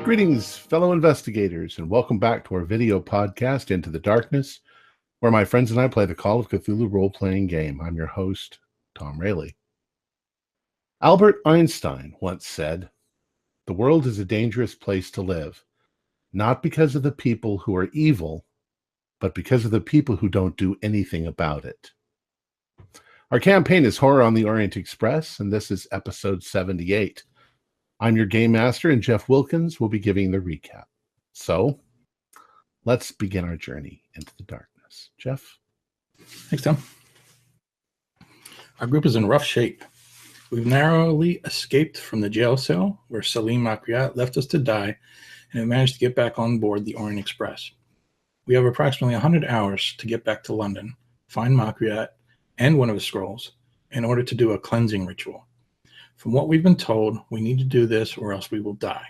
Greetings, fellow investigators, and welcome back to our video podcast, Into the Darkness, where my friends and I play the Call of Cthulhu role-playing game. I'm your host, Tom Rayleigh. Albert Einstein once said, "The world is a dangerous place to live, not because of the people who are evil, but because of the people who don't do anything about it." Our campaign is Horror on the Orient Express, and this is episode 78. I'm your game master, and Jeff Wilkins will be giving the recap. So, let's begin our journey into the darkness. Jeff? Thanks, Tom. Our group is in rough shape. We've narrowly escaped from the jail cell where Salim Makriat left us to die, and have managed to get back on board the Orient Express. We have approximately 100 hours to get back to London, find Makriat and one of his scrolls, in order to do a cleansing ritual. From what we've been told, we need to do this or else we will die.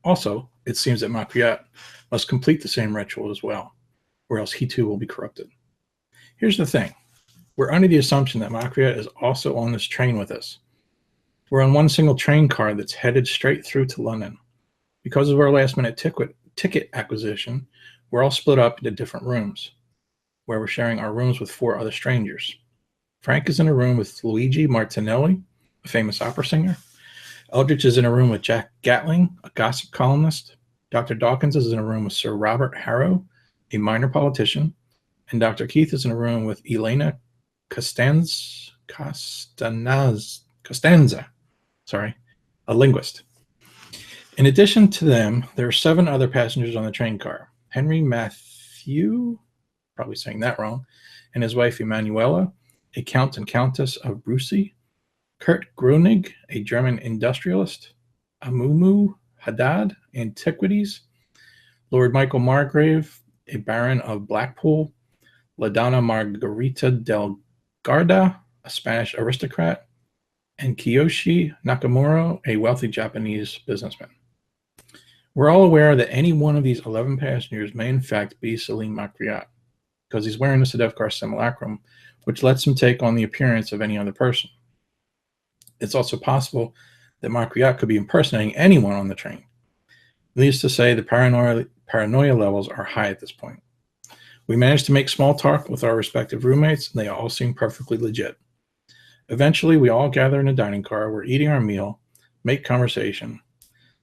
Also, it seems that Makriat must complete the same ritual as well, or else he too will be corrupted. Here's the thing. We're under the assumption that Makriat is also on this train with us. We're on one single train car that's headed straight through to London. Because of our last-minute ticket acquisition, we're all split up into different rooms, where we're sharing our rooms with 4 other strangers. Frank is in a room with Luigi Martinelli, a famous opera singer. Eldritch is in a room with Jack Gatling, a gossip columnist. Dr. Dawkins is in a room with Sir Robert Harrow, a minor politician. And Dr. Keith is in a room with Elena Costanza, a linguist. In addition to them, there are 7 other passengers on the train car. Henry Matthew, probably saying that wrong, and his wife Emanuela, a count and countess of Brucey. Kurt Grunig, a German industrialist. Amumu Haddad, Antiquities. Lord Michael Margrave, a baron of Blackpool. La Donna Margarita del Garda, a Spanish aristocrat. And Kiyoshi Nakamura, a wealthy Japanese businessman. We're all aware that any one of these 11 passengers may in fact be Salim Makriat, because he's wearing the Sedefkar simulacrum, which lets him take on the appearance of any other person. It's also possible that Makriat could be impersonating anyone on the train. Needless to say, the paranoia levels are high at this point. We managed to make small talk with our respective roommates, and they all seem perfectly legit. Eventually, we all gather in a dining car. We're eating our meal, make conversation.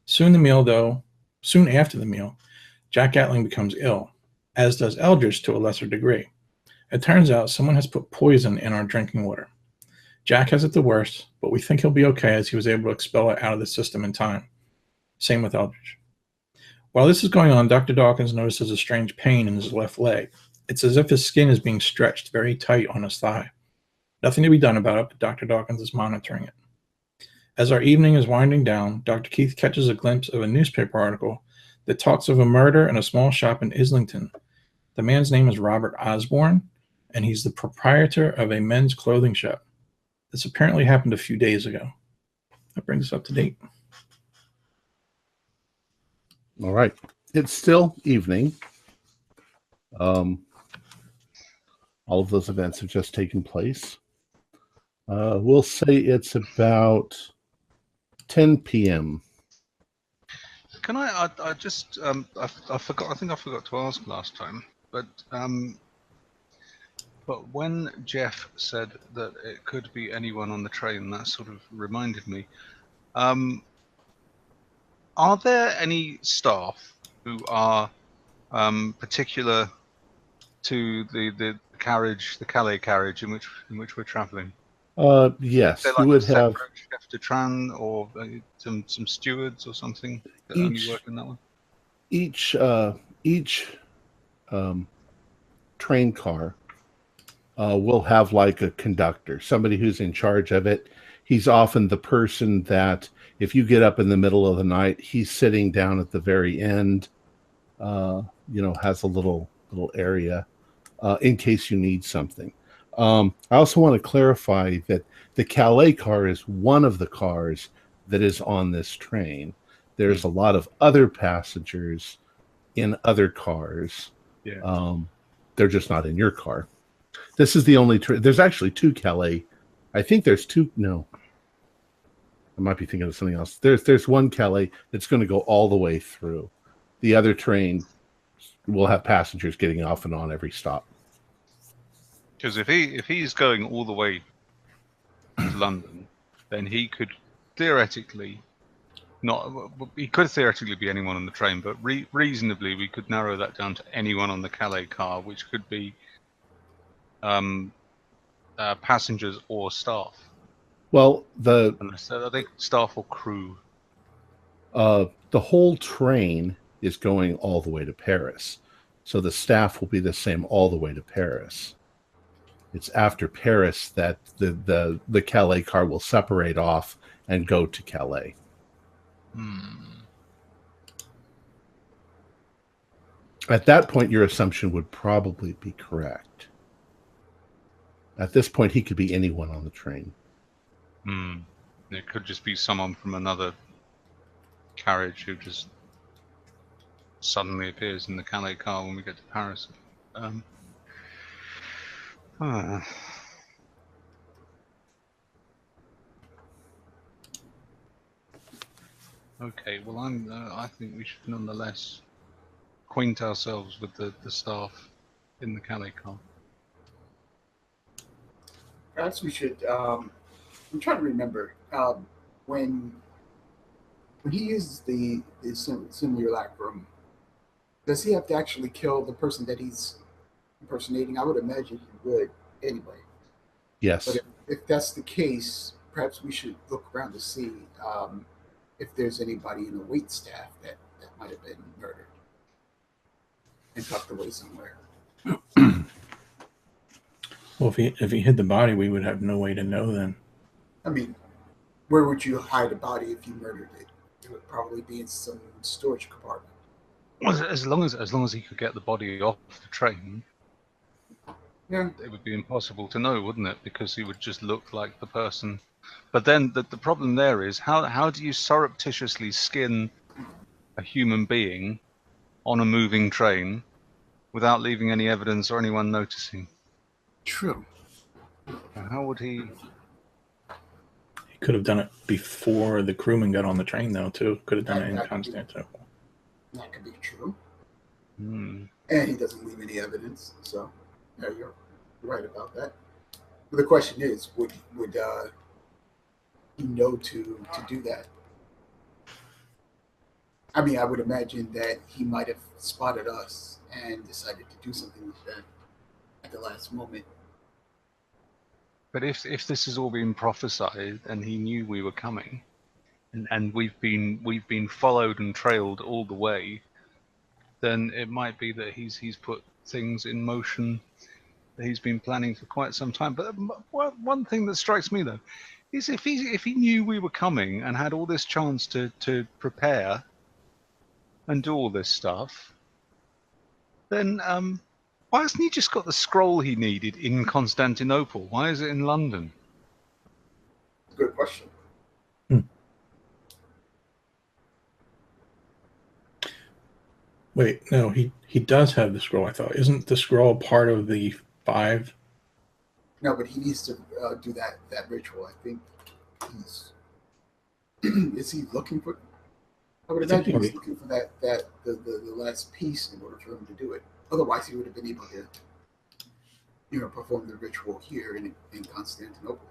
Soon after the meal, Jack Gatling becomes ill, as does Eldridge to a lesser degree. It turns out someone has put poison in our drinking water. Jack has it the worst, but we think he'll be okay as he was able to expel it out of the system in time. Same with Eldridge. While this is going on, Dr. Dawkins notices a strange pain in his left leg. It's as if his skin is being stretched very tight on his thigh. Nothing to be done about it, but Dr. Dawkins is monitoring it. As our evening is winding down, Dr. Keith catches a glimpse of a newspaper article that talks of a murder in a small shop in Islington. The man's name is Robert Osborne, and he's the proprietor of a men's clothing shop. This apparently happened a few days ago. That brings us up to date. All right. It's still evening. All of those events have just taken place. We'll say it's about 10 p.m. Can I just I forgot. I think I forgot to ask last time, but when Jeff said that it could be anyone on the train, that sort of reminded me. Are there any staff who are particular to the carriage, the Calais carriage in which we're travelling? Yes, like you would have chef de train or some stewards or something that only work in that one. Each train car will have like a conductor, somebody who's in charge of it. He's often the person that if you get up in the middle of the night, he's sitting down at the very end, has a little area in case you need something. I also want to clarify that the Calais car is one of the cars that is on this train. There's a lot of other passengers in other cars. Yeah. They're just not in your car. This is the only there's actually 2 Calais. I think there's 2. No. I might be thinking of something else. There's one Calais that's going to go all the way through. The other train will have passengers getting off and on every stop. Because if he's going all the way to London, then he could theoretically be anyone on the train, but reasonably we could narrow that down to anyone on the Calais car, which could be passengers or staff. Well, I think staff or crew. The whole train is going all the way to Paris, so the staff will be the same all the way to Paris. It's after Paris that the Calais car will separate off and go to Calais. At that point, your assumption would probably be correct. At this point, he could be anyone on the train. It could just be someone from another carriage who just suddenly appears in the Calais car when we get to Paris. Okay, well, I think we should nonetheless acquaint ourselves with the staff in the Calais car. Perhaps we should. I'm trying to remember when he uses the simulacrum. Does he have to actually kill the person that he's impersonating? I would imagine he would anyway. Yes. But if that's the case, perhaps we should look around to see if there's anybody in the wait staff that might have been murdered and tucked away somewhere. Well, if he hid the body, we would have no way to know then. I mean, where would you hide a body if you murdered it? It would probably be in some storage compartment. Well, as long as he could get the body off the train, yeah, it would be impossible to know, wouldn't it? Because he would just look like the person. But then the problem there is how do you surreptitiously skin a human being on a moving train without leaving any evidence or anyone noticing? True. How would he? He could have done it before the crewman got on the train, though. Too could have done it in Constantinople. That could be true. Hmm. And he doesn't leave any evidence, so yeah, you're right about that. But the question is, would he know to do that? I mean, I would imagine that he might have spotted us and decided to do something like that at the last moment. But if this has all been prophesied and he knew we were coming, and we've been followed and trailed all the way, then it might be that he's put things in motion that he's been planning for quite some time. But one thing that strikes me though is if he knew we were coming and had all this chance to prepare and do all this stuff, then why hasn't he just got the scroll he needed in Constantinople? Why is it in London? Good question. Wait, no, he does have the scroll. I thought, isn't the scroll part of the 5? No, but he needs to do that ritual. I think he's is he looking for? I would imagine he's looking for the last piece in order for him to do it. Otherwise, he would have been able to, perform the ritual here in Constantinople.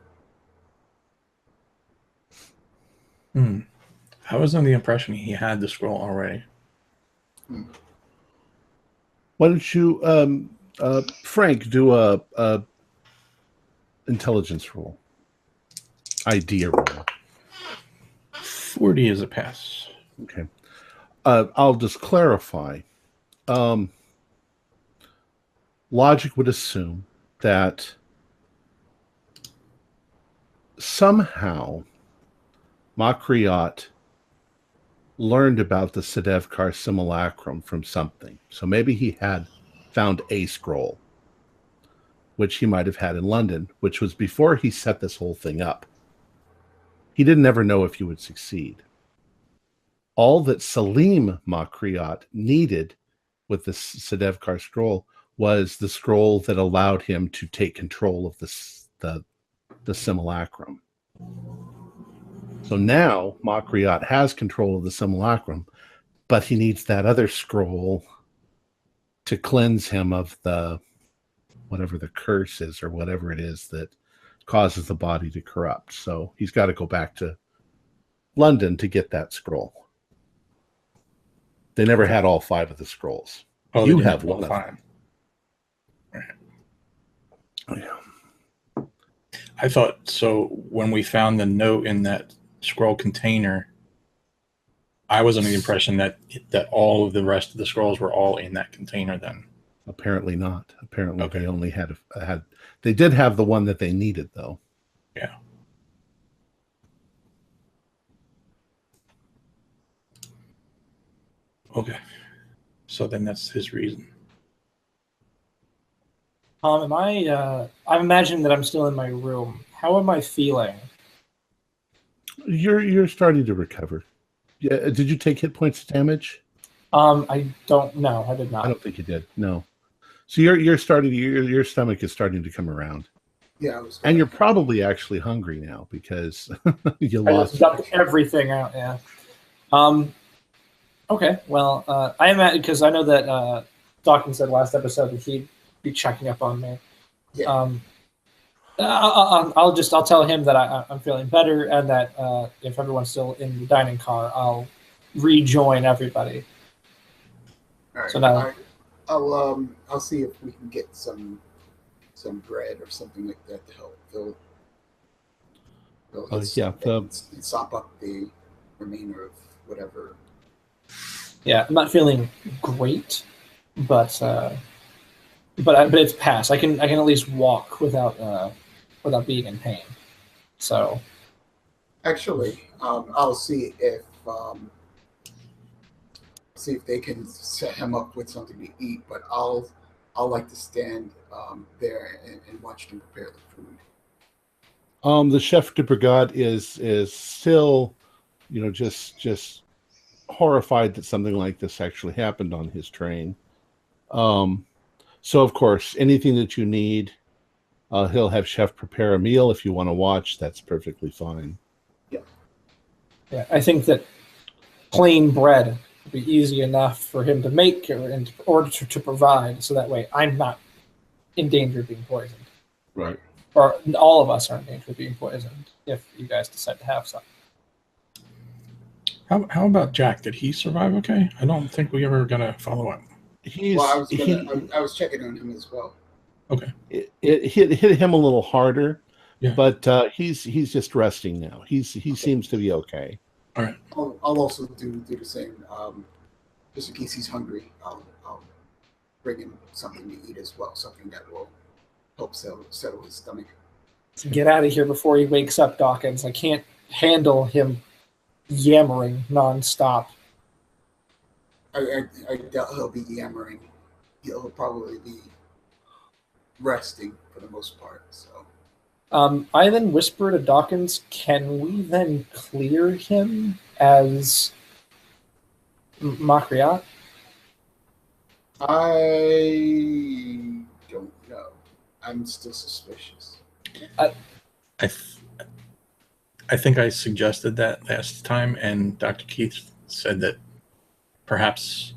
I was under the impression he had the scroll already. Why don't you, Frank, do a intelligence roll, idea roll. 40 is a pass. Okay. I'll just clarify. Logic would assume that somehow Makriot learned about the Sedevkar simulacrum from something. So maybe he had found a scroll, which he might have had in London, which was before he set this whole thing up. He didn't ever know if he would succeed. All that Salim Makriot needed with the Sedevkar scroll was the scroll that allowed him to take control of the simulacrum. So now Makriot has control of the simulacrum, but he needs that other scroll to cleanse him of the whatever the curse is or whatever it is that causes the body to corrupt. So he's got to go back to London to get that scroll. They never had all 5 of the scrolls. Oh, You have one of them. Yeah. I thought so. When we found the note in that scroll container, I was under the impression that all of the rest of the scrolls were all in that container. Then apparently not. Apparently they only had they did have the one that they needed though. Yeah. Okay. So then that's his reason. I'm imagining that I'm still in my room. How am I feeling? You're starting to recover. Yeah. Did you take hit points damage? I don't know. I did not. I don't think you did. No. So you're starting. Your stomach is starting to come around. Yeah. And you're probably actually hungry now because you I lost just dumped everything out. Yeah. Okay. Well, I am at because I know that Dawkins said last episode that he'd be checking up on me. Yeah. I'll tell him that I'm feeling better and that if everyone's still in the dining car, I'll rejoin everybody. All right. So now, I'll see if we can get some bread or something like that to help fill. And sop up the remainder of whatever. Yeah, I'm not feeling great, but it's past. I can at least walk without being in pain. So, actually, I'll see if they can set him up with something to eat. But I'll like to stand there and watch them prepare the food. The chef de brigade is still, just horrified that something like this actually happened on his train. So of course, anything that you need, he'll have chef prepare a meal. If you want to watch, that's perfectly fine. Yeah, I think that plain bread would be easy enough for him to make in order to provide, so that way I'm not in danger of being poisoned. Right. Or all of us are in danger of being poisoned if you guys decide to have some. How about Jack? Did he survive okay? I don't think we ever got to follow up. I was checking on him as well. Okay. It hit him a little harder, yeah. But he's just resting now. He seems to be okay. All right. I'll also do the same. Just in case he's hungry, I'll bring him something to eat as well. Something that will help settle his stomach. So get out of here before he wakes up, Dawkins. I can't handle him yammering nonstop. I doubt he'll be yammering. He'll probably be resting for the most part. So, I then whisper to Dawkins, "Can we then clear him as Makriot?" I don't know. I'm still suspicious. I think I suggested that last time, and Dr. Keith said that perhaps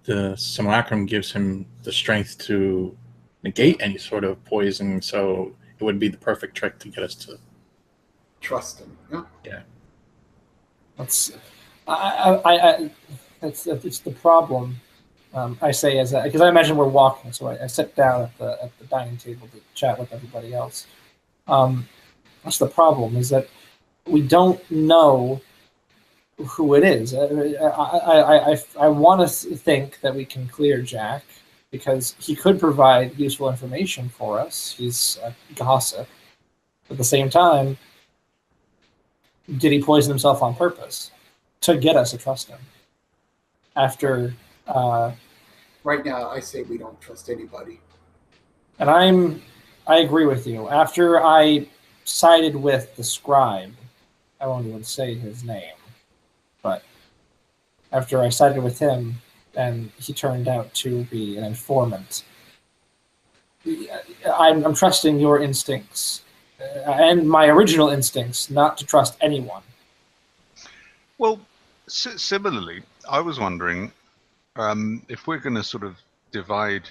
the simulacrum gives him the strength to negate any sort of poison, so it would be the perfect trick to get us to trust him. Yeah. That's the problem. I say as because I imagine we're walking, so I sit down at the dining table to chat with everybody else. That's the problem, is that we don't know who it is. I want to think that we can clear Jack because he could provide useful information for us. He's a gossip. At the same time, did he poison himself on purpose to get us to trust him? After right now, I say we don't trust anybody. And I agree with you. After I sided with the scribe, I won't even say his name, but after I sided with him and he turned out to be an informant, I'm trusting your instincts and my original instincts not to trust anyone Well, similarly, I was wondering if we're going to sort of divide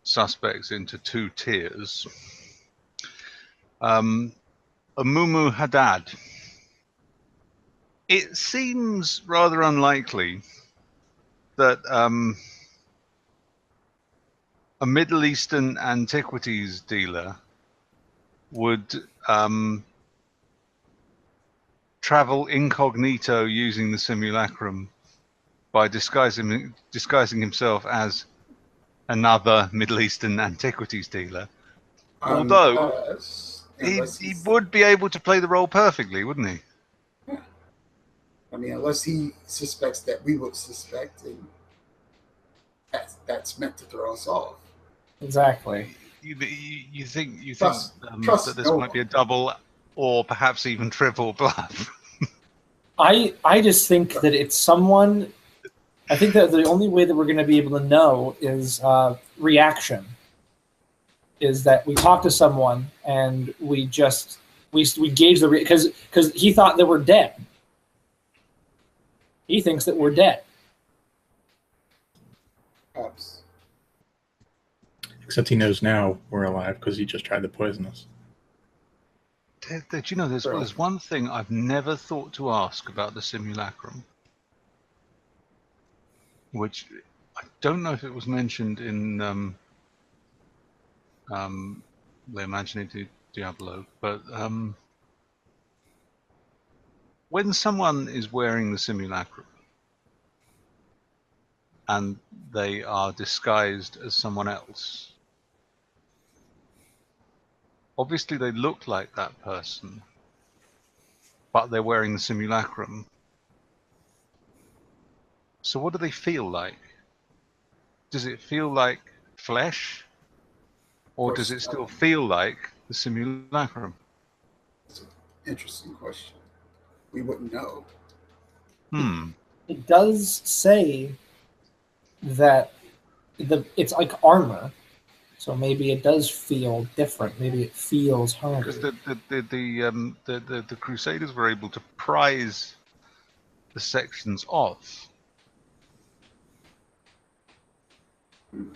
suspects into two tiers. Amumu Haddad. It seems rather unlikely that a Middle Eastern antiquities dealer would travel incognito using the simulacrum by disguising himself as another Middle Eastern antiquities dealer. Although he would be able to play the role perfectly, wouldn't he? Yeah. I mean, unless he suspects that we would suspect, and that's meant to throw us off. Exactly. You think Trust that this might be a double or perhaps even triple bluff? I just think that it's someone. I think that the only way that we're going to be able to know is reaction. Is that we talk to someone and we gauge the because he thought that we're dead. He thinks that we're dead. Perhaps. Except he knows now we're alive because he just tried to poison us. Did you know there's one thing I've never thought to ask about the simulacrum, which I don't know if it was mentioned in the Imaginative Diablo, but when someone is wearing the simulacrum and they are disguised as someone else, obviously they look like that person, but they're wearing the simulacrum. So what do they feel like? Does it feel like flesh? Or does it still feel like the simulacrum? It's an interesting question. We wouldn't know. It does say that it's like armor, so maybe it does feel different. Maybe it feels hungry. Because the Crusaders were able to prise the sections off.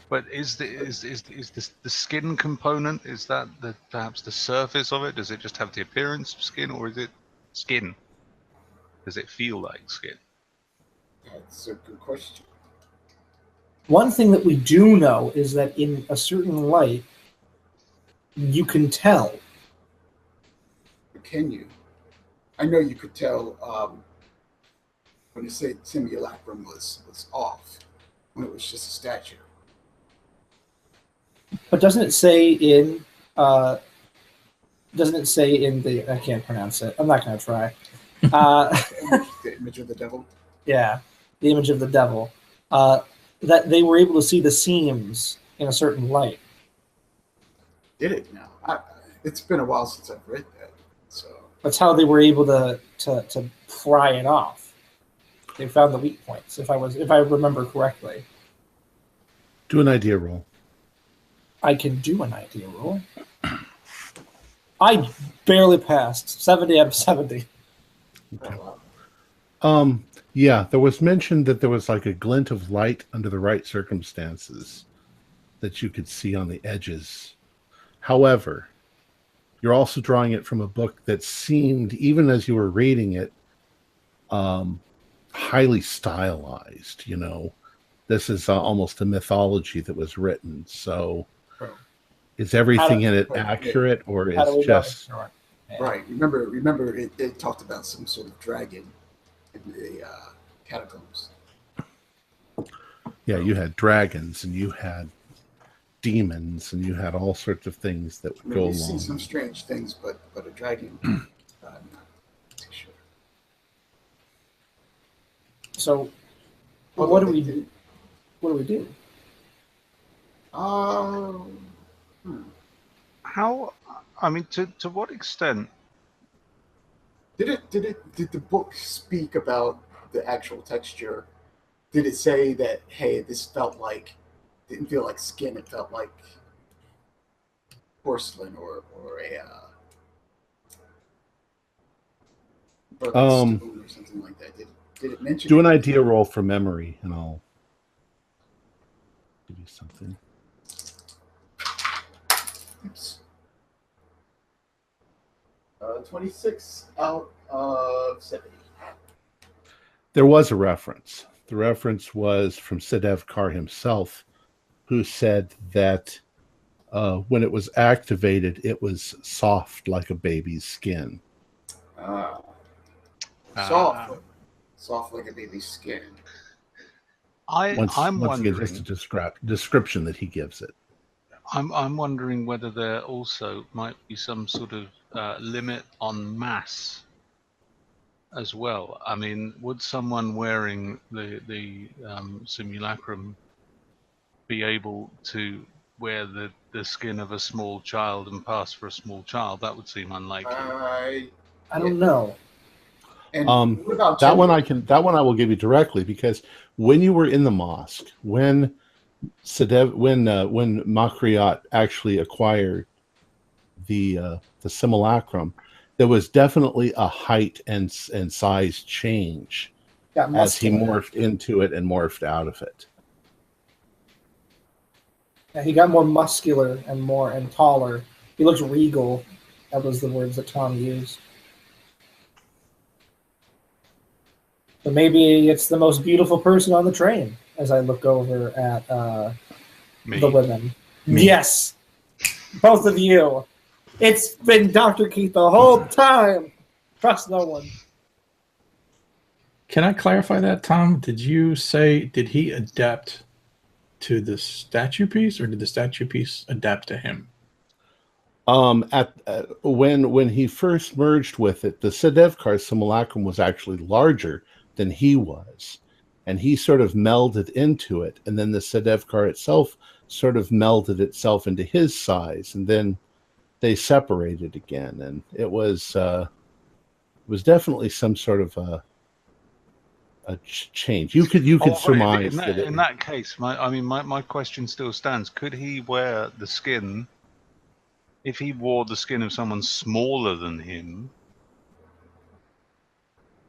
But is the skin component, is that perhaps the surface of it? Does it just have the appearance of skin, or is it skin? Does it feel like skin? That's a good question. One thing that we do know is that in a certain light, you can tell. Can you? I know you could tell when you say simulacrum was off, when it was just a statue. But doesn't it say in the I can't pronounce it. I'm not going to try. The image of the devil? Yeah, the image of the devil. That they were able to see the seams in a certain light. Did it now? It's been a while since I've read that. So that's how they were able to pry it off. They found the weak points, if I remember correctly. Do an idea roll. I can do an idea roll. I barely passed. 70 out of 70. wow. Yeah, there was mention that there was like a glint of light under the right circumstances that you could see on the edges. However, you're also drawing it from a book that seemed, even as you were reading it, highly stylized. You know, this is almost a mythology that was written. So, is everything in it accurate, or is just right? Remember, it talked about some sort of dragon in the catacombs. Yeah, you had dragons and you had demons and you had all sorts of things that would go along. You see some strange things, but a dragon, I'm not too sure. So, what do we do? What do we do? How? I mean, to what extent? Did the book speak about the actual texture? Did it say that, hey, this didn't feel like skin, it felt like porcelain or a or something like that. Did it mention? Do an idea roll for memory, and I'll give you something. Oops. 26 out of 70. There was a reference. The reference was from Sedevkar himself, who said that when it was activated, it was soft like a baby's skin. Soft like a baby's skin. I'm wondering. Again, just a description that he gives it. I'm wondering whether there also might be some sort of limit on mass as well. I mean, would someone wearing the simulacrum be able to wear the skin of a small child and pass for a small child? That would seem unlikely. I don't know. And what about that one? That one I will give you directly, because when you were in the mosque, when Makriot actually acquired the simulacrum, there was definitely a height and size change as he morphed into it and morphed out of it. Yeah, he got more muscular and taller. He looks regal. That was the words that Tom used. So maybe it's the most beautiful person on the train as I look over at the women. Me. Yes, both of you. It's been Dr. Keith the whole time. Trust no one. Can I clarify that, Tom? Did you say, did he adapt to the statue piece, or did the statue piece adapt to him? When he first merged with it, the Sedevkar simulacrum was actually larger than he was, and he sort of melded into it, and then the Sedevkar itself sort of melded itself into his size, and then they separated again, and it was definitely some sort of a change. You could surmise that in that case, my question still stands. Could he wear the skin? If he wore the skin of someone smaller than him,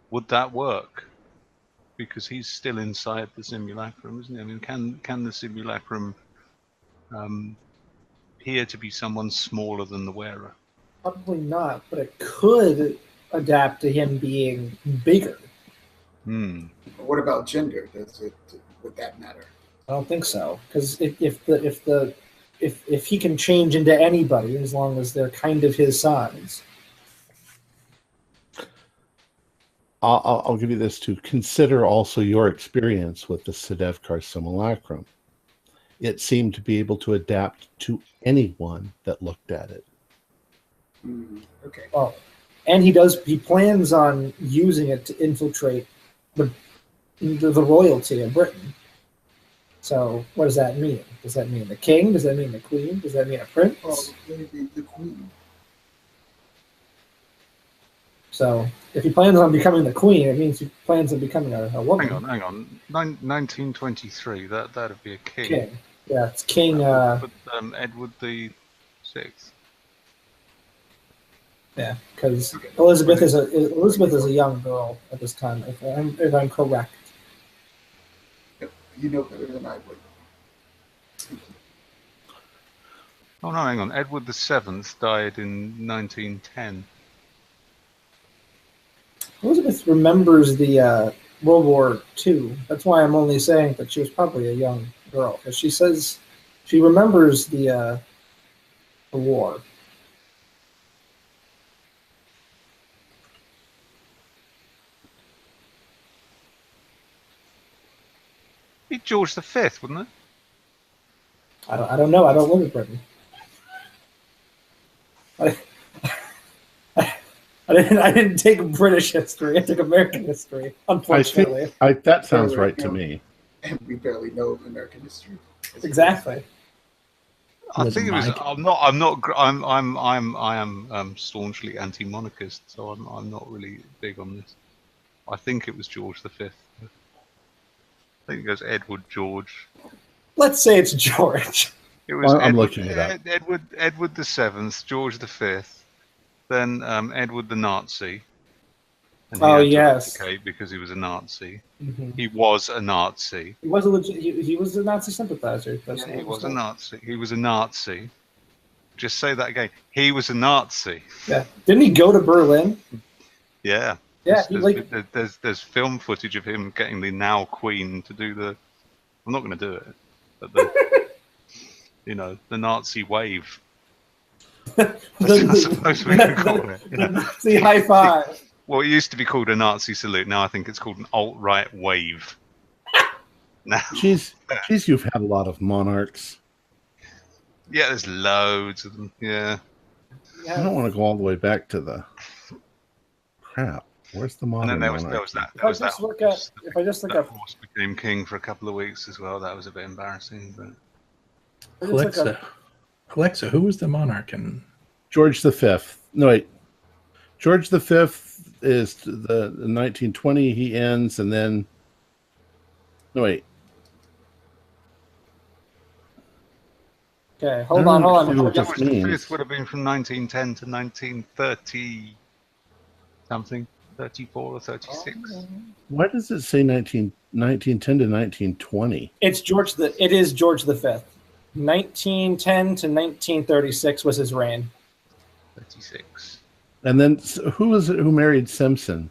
would that work? Because he's still inside the simulacrum, isn't he? I mean, can the simulacrum appear to be someone smaller than the wearer? Probably not, but it could adapt to him being bigger. What about gender? Would that matter? I don't think so, because if he can change into anybody as long as they're kind of his size. I'll give you this to consider also your experience with the Sedevkar simulacrum. It seemed to be able to adapt to anyone that looked at it. Okay. Oh, and he plans on using it to infiltrate the royalty of Britain. So what does that mean? Does that mean the king? Does that mean the queen? Does that mean a prince? Oh, maybe the queen. So if he plans on becoming the queen, it means he plans on becoming a woman. Hang on. 1923. That'd be a king. Yeah, it's King. Edward the Sixth. Yeah, because Elizabeth is a young girl at this time, if I'm correct. Yep, you know better than I would. Oh no, hang on. Edward the Seventh died in 1910. Elizabeth remembers the World War II. That's why I'm only saying that she was probably a young girl, because she says she remembers the war. Be George V, wouldn't it? I don't know. I don't live in Britain. I didn't take British history. I took American history. Unfortunately, That sounds right to me. And we barely know American history. Exactly. I think it was. I am staunchly anti-monarchist, so I'm not really big on this. I think it was George V. I think it goes Edward George. Let's say it's George. It was. I'm looking it up. Edward the Seventh, George V, then Edward the Nazi, And he Oh, had to yes. abdicate because he was a Nazi. Mm-hmm. He was a Nazi. He was a legit. He was a Nazi sympathizer. That's Yeah, what he was a told. Nazi. He was a Nazi. Just say that again. He was a Nazi. Yeah. Didn't he go to Berlin? Yeah. Yeah. There's film footage of him getting the now Queen to do the. I'm not going to do it, but the the Nazi wave. I suppose we could call it. The Nazi high five. Well, it used to be called a Nazi salute. Now I think it's called an alt-right wave. Now, Jeez, you've had a lot of monarchs. yeah, there's loads of them. Yeah. I don't want to go all the way back to the crap. Where's the modern And then monarch? there was that. If I just look That up horse became king for a couple of weeks as well. That was a bit embarrassing, but Alexa, who was the monarch in George V. No, wait. George V is the 1920. He ends, and then no, wait. Okay, hold on. George V would have been from 1910 to 1930 something, 34 or 36. Why does it say 1910 to 1920? It is George V. 1910 to 1936 was his reign. 36. And then who was it who married Simpson?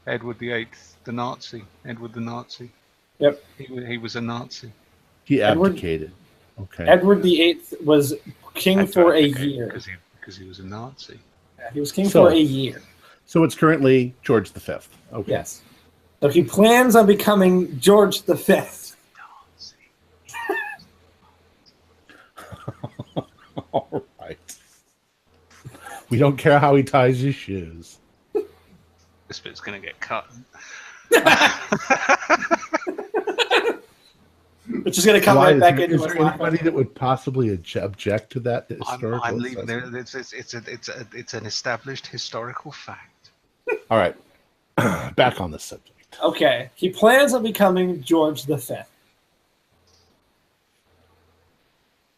Edward VIII, the Nazi. Edward the Nazi. Yep. He was a Nazi. He abdicated. Okay. Edward VIII was king for a year. Because he was a Nazi. Yeah, he was king for a year. So it's currently George V. Okay. Yes. So he plans on becoming George V. All right. We don't care how he ties his shoes. This bit's going to get cut. Which is going to come right back into Is there anybody that would possibly object to that historical? I'm leaving there. It's an established historical fact. All right. Back on the subject. Okay. He plans on becoming George V.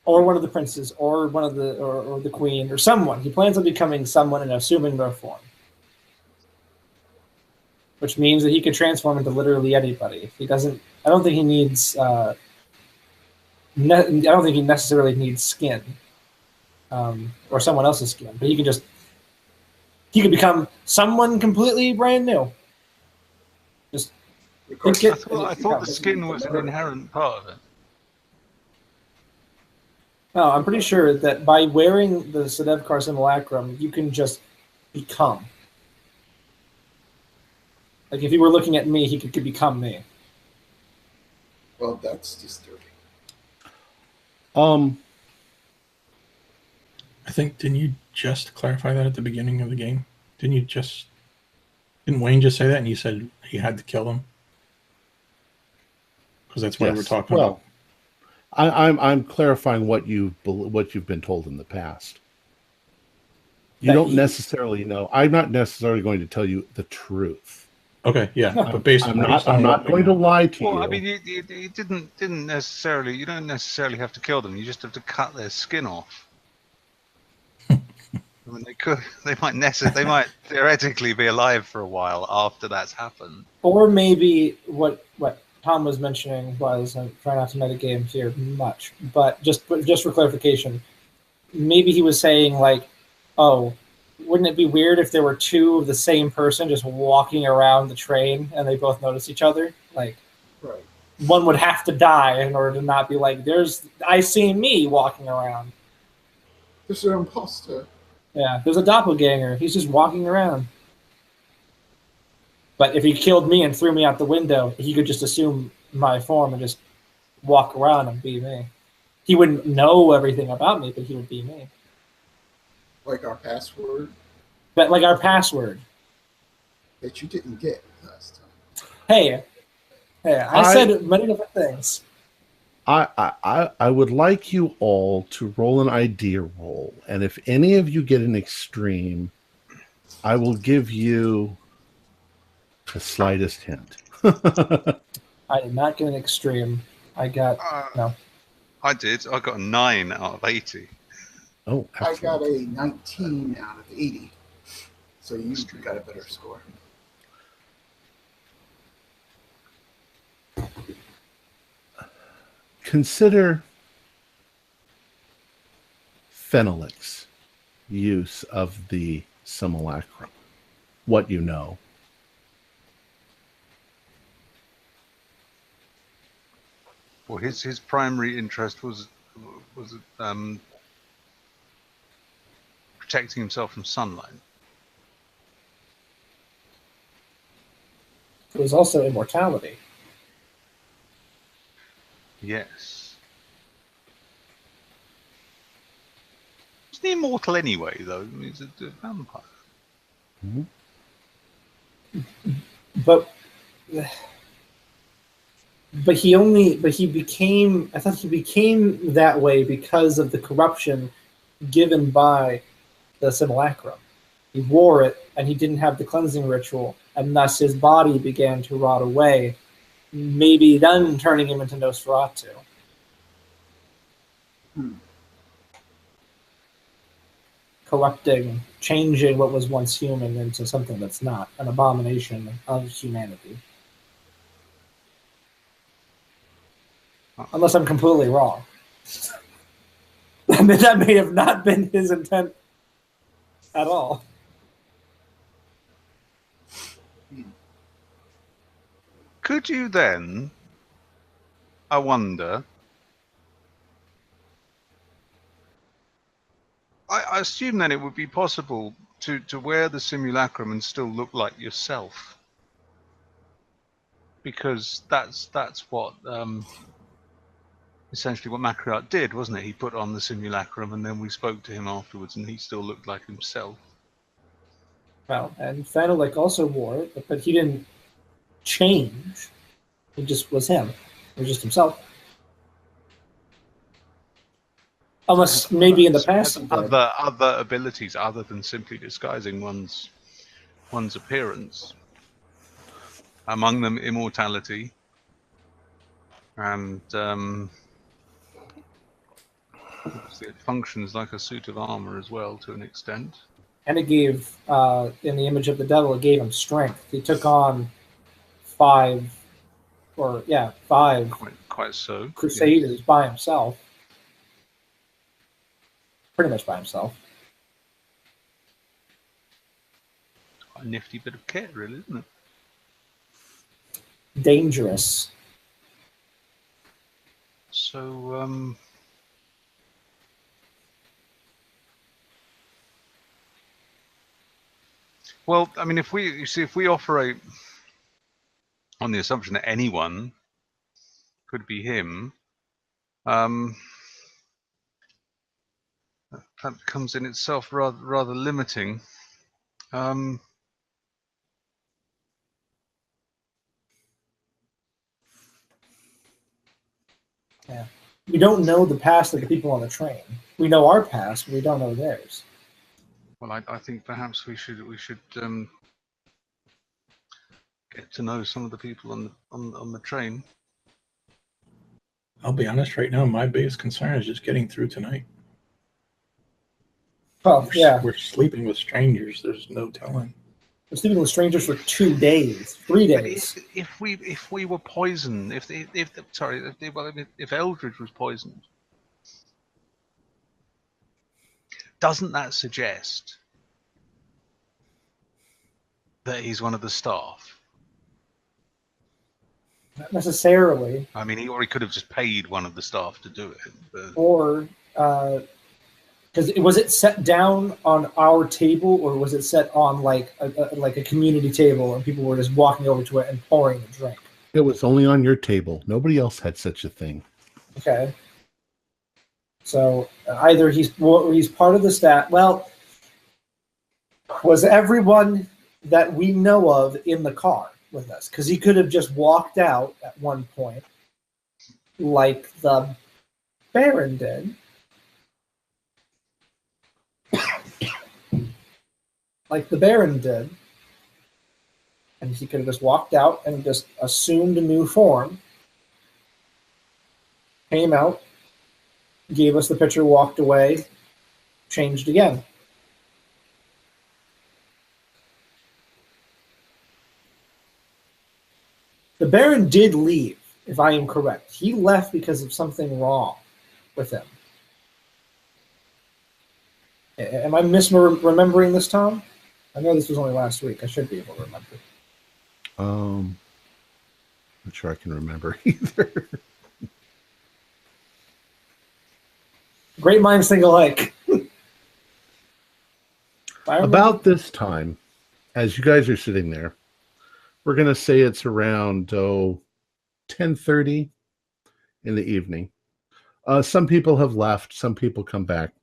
Or one of the princes, or one of the or the queen, or someone. He plans on becoming someone and assuming their form. Which means that he could transform into literally anybody. He doesn't. I don't think he needs. I don't think he necessarily needs skin, or someone else's skin. But he can just. He could become someone completely brand new. Just. I thought the skin was an inherent part of it. No, I'm pretty sure that by wearing the Sedevkar simulacrum, you can just become. Like, if you were looking at me, he could become me. Well, that's disturbing. I think, didn't you just clarify that at the beginning of the game? Didn't Wayne just say that and you said he had to kill them? Because that's what we're talking about. I'm clarifying what you've been told in the past. You don't necessarily know. I'm not necessarily going to tell you the truth. Okay, yeah, but I'm not going to lie to you. Well, I mean, you didn't necessarily. You don't necessarily have to kill them. You just have to cut their skin off. I mean, they might theoretically be alive for a while after that's happened. Or maybe what Tom was mentioning was, I'm trying not to metagame here much, but just for clarification, maybe he was saying like, oh, wouldn't it be weird if there were two of the same person just walking around the train and they both notice each other? Like, right. One would have to die in order to not be like, I see me walking around. There's an imposter. Yeah, there's a doppelganger. He's just walking around. But if he killed me and threw me out the window, he could just assume my form and just walk around and be me. He wouldn't know everything about me, but he would be me. Like our password? But like our password. That you didn't get last time. Hey, I said many different things. I would like you all to roll an idea roll. And if any of you get an extreme, I will give you the slightest hint. I did not get an extreme. I got no. I did. I got a 9 out of 80. Oh, excellent. I got a 19 out of 80. So you got a better score. Consider Fenelix's use of the simulacrum. What you know. Well, his primary interest was protecting himself from sunlight. It was also immortality. Yes. Isn't he immortal anyway, though? I mean, he's a vampire. Mm-hmm. But he became, I thought he became that way because of the corruption given by the simulacrum. He wore it, and he didn't have the cleansing ritual, and thus his body began to rot away, maybe then turning him into Nosferatu. Corrupting, changing what was once human into something that's not, an abomination of humanity. Unless I'm completely wrong. That may have not been his intent at all. Could you then, I wonder, I assume then it would be possible to wear the simulacrum and still look like yourself, because that's what essentially what Macreart did, wasn't it? He put on the simulacrum, and then we spoke to him afterwards, and he still looked like himself. Well, and Fenelix also wore it, but he didn't change. He just was him. He was just himself. Unless maybe in the past other abilities other than simply disguising one's appearance. Among them, immortality, and it functions like a suit of armor as well to an extent. And it gave, in the image of the devil, it gave him strength. He took on five Quite so. crusaders, yes. By himself. Pretty much by himself. Quite a nifty bit of kit, really, isn't it? Dangerous. So, well, I mean, if we operate on the assumption that anyone could be him, that becomes in itself rather limiting. Yeah. We don't know the past of the people on the train. We know our past, but we don't know theirs. Well, I think perhaps we should get to know some of the people on the train. I'll be honest, right now, my biggest concern is just getting through tonight. Well, We're sleeping with strangers. There's no telling. We're sleeping with strangers for 2 days, 3 days. But if we were poisoned, if Eldridge was poisoned, doesn't that suggest that he's one of the staff? Not necessarily. I mean, he could have just paid one of the staff to do it. But... Or, because was it set down on our table, or was it set on like a community table, and people were just walking over to it and pouring a drink? It was only on your table. Nobody else had such a thing. Okay. So either he's part of the staff. Well, was everyone that we know of in the car with us? Because he could have just walked out at one point, like the Baron did. Like the Baron did. And he could have just walked out and just assumed a new form, came out, gave us the picture, walked away, changed again. The Baron did leave. if I am correct. He left because of something wrong with him. Am I misremembering this, Tom? I know this was only last week. I should be able to remember. Not sure I can remember either. Great minds think alike. About this time, as you guys are sitting there, we're going to say it's around 10:30 in the evening. Some people have left. Some people come back.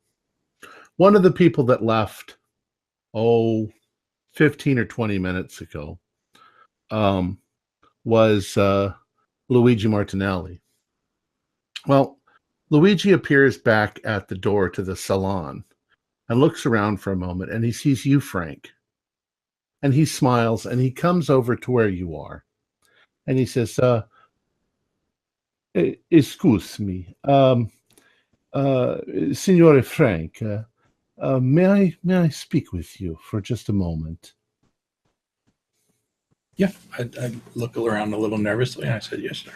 One of the people that left, 15 or 20 minutes ago, was Luigi Martinelli. Well, Luigi appears back at the door to the salon and looks around for a moment, and he sees you, Frank. And he smiles, and he comes over to where you are. And he says, excuse me, Signore Frank, may I speak with you for just a moment? Yeah, I look around a little nervously, and I said, yes, sir.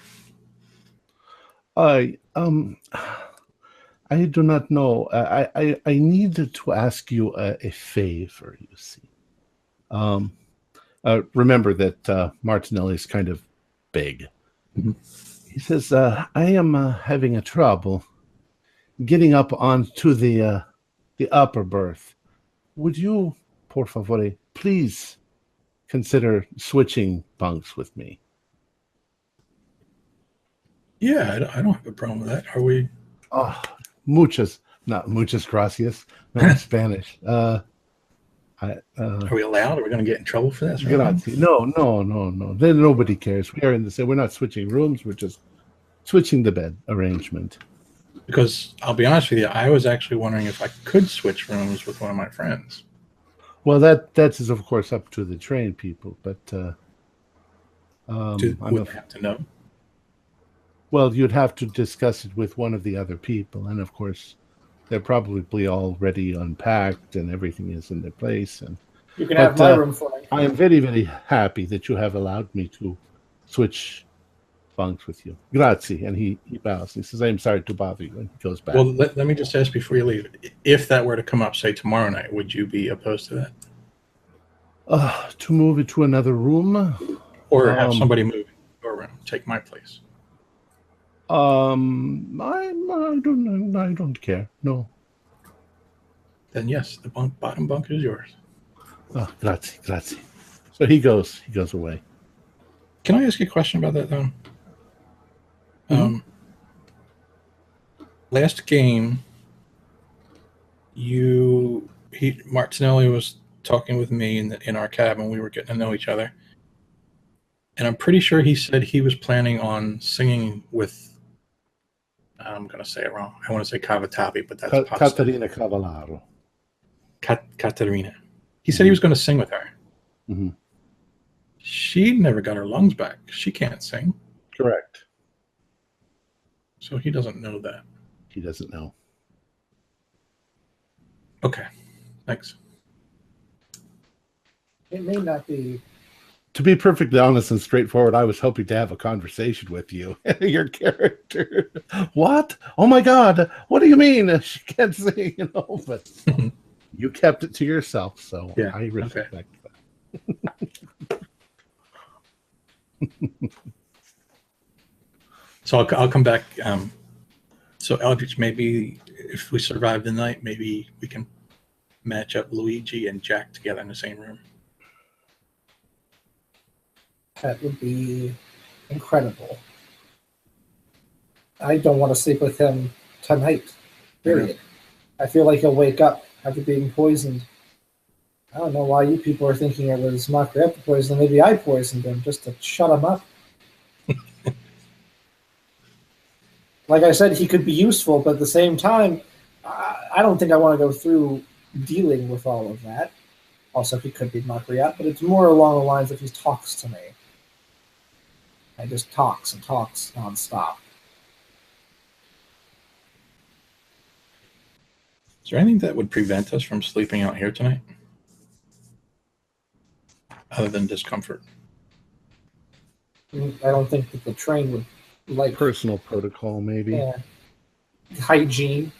I do not know. I needed to ask you a favor, you see. Remember that Martinelli is kind of big. Mm-hmm. He says, I am having a trouble getting up onto the upper berth. Would you, por favore, please consider switching bunks with me? Yeah, I don't have a problem with that. Are we? Oh, muchas gracias. No, Spanish. Are we allowed? Are we going to get in trouble for this? Grazie. No. Then nobody cares. We are in the same. We're not switching rooms. We're just switching the bed arrangement. Because I'll be honest with you, I was actually wondering if I could switch rooms with one of my friends. Well, that is of course up to the trained people, but Would I have to know? Well, you'd have to discuss it with one of the other people, and of course, they're probably already unpacked and everything is in their place. And you can have my room for me. I am very, very happy that you have allowed me to switch bunks with you. Grazie. And he bows. He says, I am sorry to bother you. And he goes back. Well, let me just ask before you leave. If that were to come up, say, tomorrow night, would you be opposed to that? To move it to another room? Or have somebody move in your room, take my place? I don't care. No. Then yes, the bottom bunk is yours. Oh, grazie. So he goes away. Can I ask you a question about that, though? Mm-hmm. Last game, Martinelli was talking with me in our cabin. We were getting to know each other, and I'm pretty sure he said he was planning on singing with. I'm going to say it wrong. I want to say Cavatapi, but that's Caterina Cavallaro. Caterina. He said he was going to sing with her. Mm-hmm. She never got her lungs back. She can't sing. Correct. So he doesn't know that. He doesn't know. Okay. Thanks. It may not be. To be perfectly honest and straightforward, I was hoping to have a conversation with you. Your character. What? Oh my God. What do you mean? She can't sing, but you kept it to yourself, so yeah, I respect that. So I'll come back. So Eldritch, maybe if we survive the night, maybe we can match up Luigi and Jack together in the same room. That would be incredible. I don't want to sleep with him tonight, period. Mm-hmm. I feel like he'll wake up after being poisoned. I don't know why you people are thinking it was Margaret poison. Maybe I poisoned him just to shut him up. Like I said, he could be useful, but at the same time, I don't think I want to go through dealing with all of that. Also, he could be Margaret, but it's more along the lines of he talks to me. I just talks and talks nonstop. Is there anything that would prevent us from sleeping out here tonight? Other than discomfort? I don't think that the train would like Personal protocol, maybe. yeah, hygiene.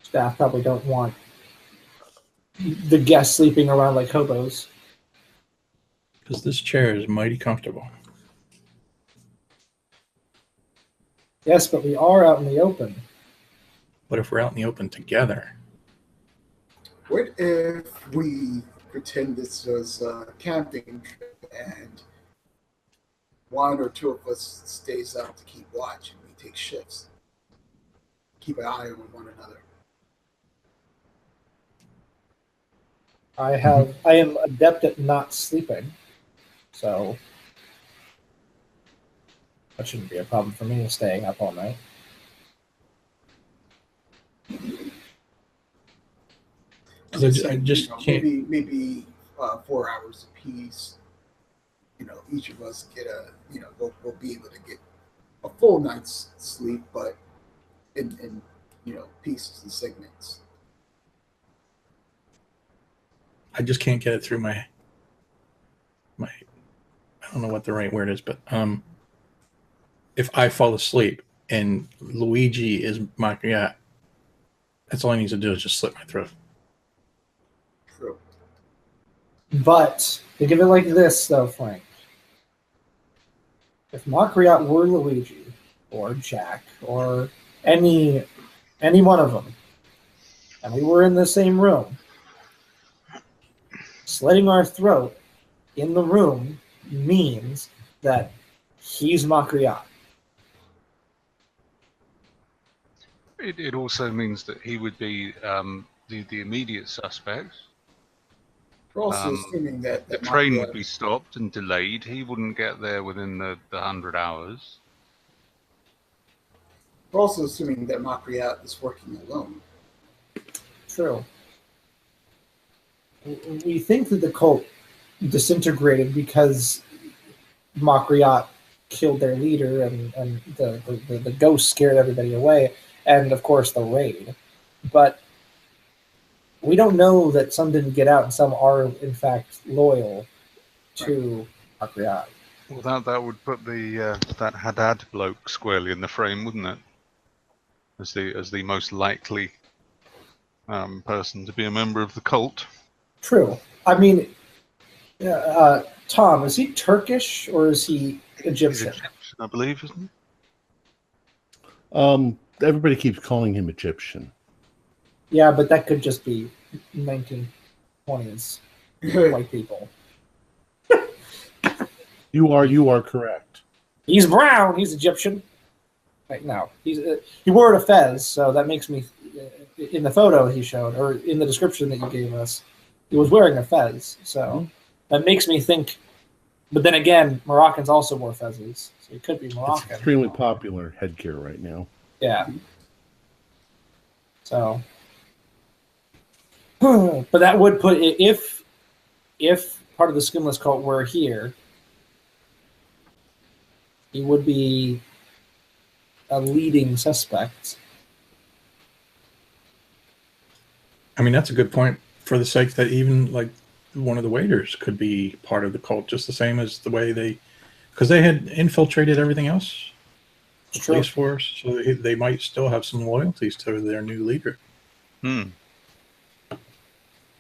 Staff probably don't want the guests sleeping around like hobos. Because this chair is mighty comfortable. Yes, but we are out in the open. What if we're out in the open together? What if we pretend this was a camping trip and one or two of us stays up to keep watch and we take shifts? Keep an eye on one another. I am adept at not sleeping, so that shouldn't be a problem for me staying up all night. Because I just can't. Maybe 4 hours apiece. Each of us get we'll be able to get a full night's sleep, but in pieces and segments. I just can't get it through my. I don't know what the right word is, but if I fall asleep and Luigi is Macchiat, that's all I need to do is just slit my throat. True. But think of it like this, though, Frank. If Macchiat were Luigi, or Jack, or any one of them, and we were in the same room, slitting our throat in the room means that he's Macchiat. It also means that he would be the immediate suspect. We're also assuming that the train would be stopped and delayed. He wouldn't get there within the 100 hours. We're also assuming that Macchiat is working alone. True. We think that the cult disintegrated because Macchiat killed their leader and the ghost scared everybody away, and of course the raid. But we don't know that some didn't get out and some are in fact loyal to Macchiat. Well, that would put the that Haddad bloke squarely in the frame, wouldn't it? As the most likely person to be a member of the cult. True. I mean, Tom, is he Turkish or is he Egyptian? He's Egyptian, I believe, isn't he? Everybody keeps calling him Egyptian. Yeah, but that could just be 1920s white people. You are correct. He's brown. He's Egyptian. Right, no, he wore a fez, so that makes me. In the photo he showed, or in the description that you gave us, he was wearing a fez, so that makes me think. But then again, Moroccans also wore fezzes, so he could be Moroccan. It's extremely popular headgear right now. Yeah. So, but that would put if part of the skinless cult were here, he would be a leading suspect. I mean, that's a good point for the sake that even like one of the waiters could be part of the cult, just the same as the way because they had infiltrated everything else, the police force, so they might still have some loyalties to their new leader.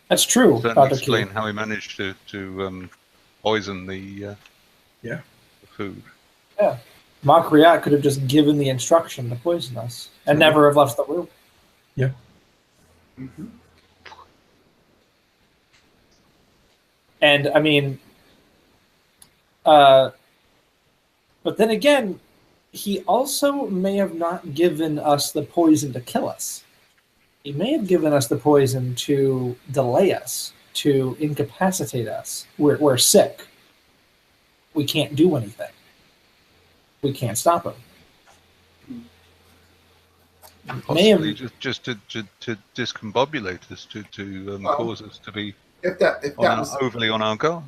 That's true. Certainly explain how he managed to poison the food. Yeah. Macchiat could have just given the instruction to poison us and never have left the room. Yeah. Mm-hmm. And I mean, but then again, he also may have not given us the poison to kill us. He may have given us the poison to delay us, to incapacitate us. We're sick. We can't do anything. We can't stop him. Possibly just to discombobulate us, to cause us to be overly on our guard.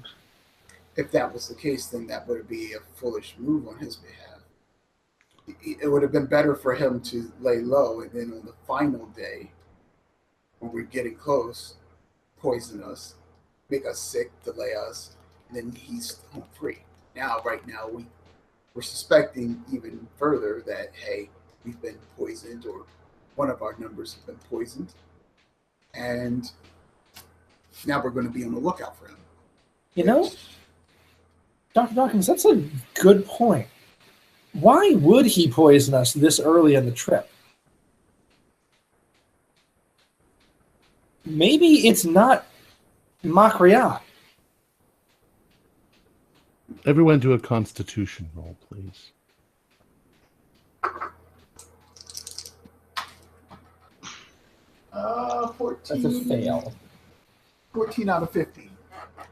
If that was the case, then that would be a foolish move on his behalf. It would have been better for him to lay low, and then on the final day, when we're getting close, poison us, make us sick, delay us, and then he's home free. Right now, we're suspecting even further that, hey, we've been poisoned, or one of our numbers have been poisoned, and now we're going to be on the lookout for him. You know, Dr. Dawkins, that's a good point. Why would he poison us this early in the trip? Maybe it's not Makriat. Everyone do a constitution roll, please. 14. That's a fail. 14 out of 15.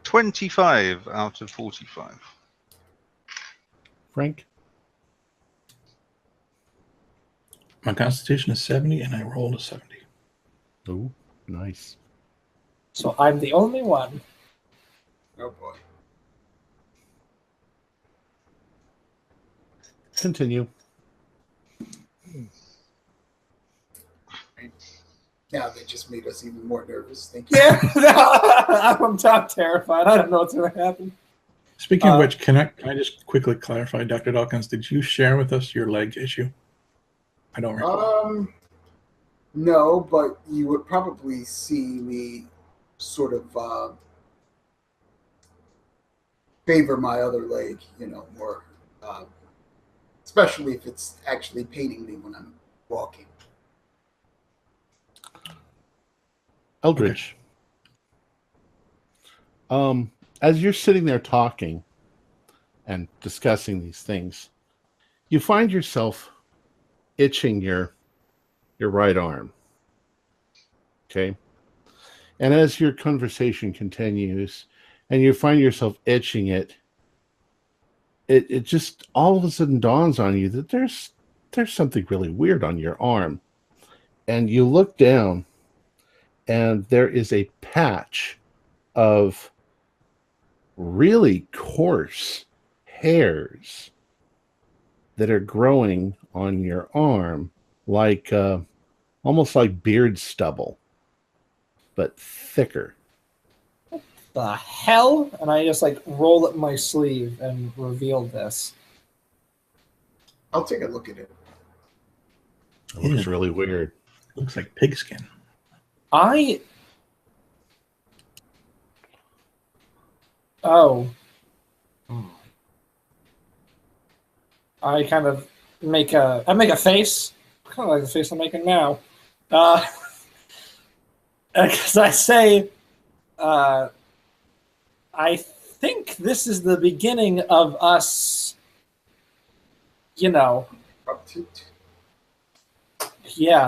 25 out of 45. Frank? My constitution is 70, and I rolled a 70. Oh, nice. So I'm the only one. Oh boy. Continue. Now they just made us even more nervous. Thank you. Yeah, I'm terrified. I don't know what's going to happen. Speaking of which, can I just quickly clarify, Dr. Dawkins, did you share with us your leg issue? I don't recall. No, but you would probably see me sort of favor my other leg, more, especially if it's actually paining me when I'm walking. Eldridge. As you're sitting there talking and discussing these things, you find yourself itching your right arm. Okay. And as your conversation continues and you find yourself itching it just all of a sudden dawns on you that there's something really weird on your arm. And you look down and there is a patch of really coarse hairs that are growing on your arm, like almost like beard stubble, but thicker. What the hell? And I just roll up my sleeve and reveal this. I'll take a look at it. It looks really weird. Looks like pigskin. I kind of make a face, kind of like the face I'm making now, because I say, I think this is the beginning of us, yeah,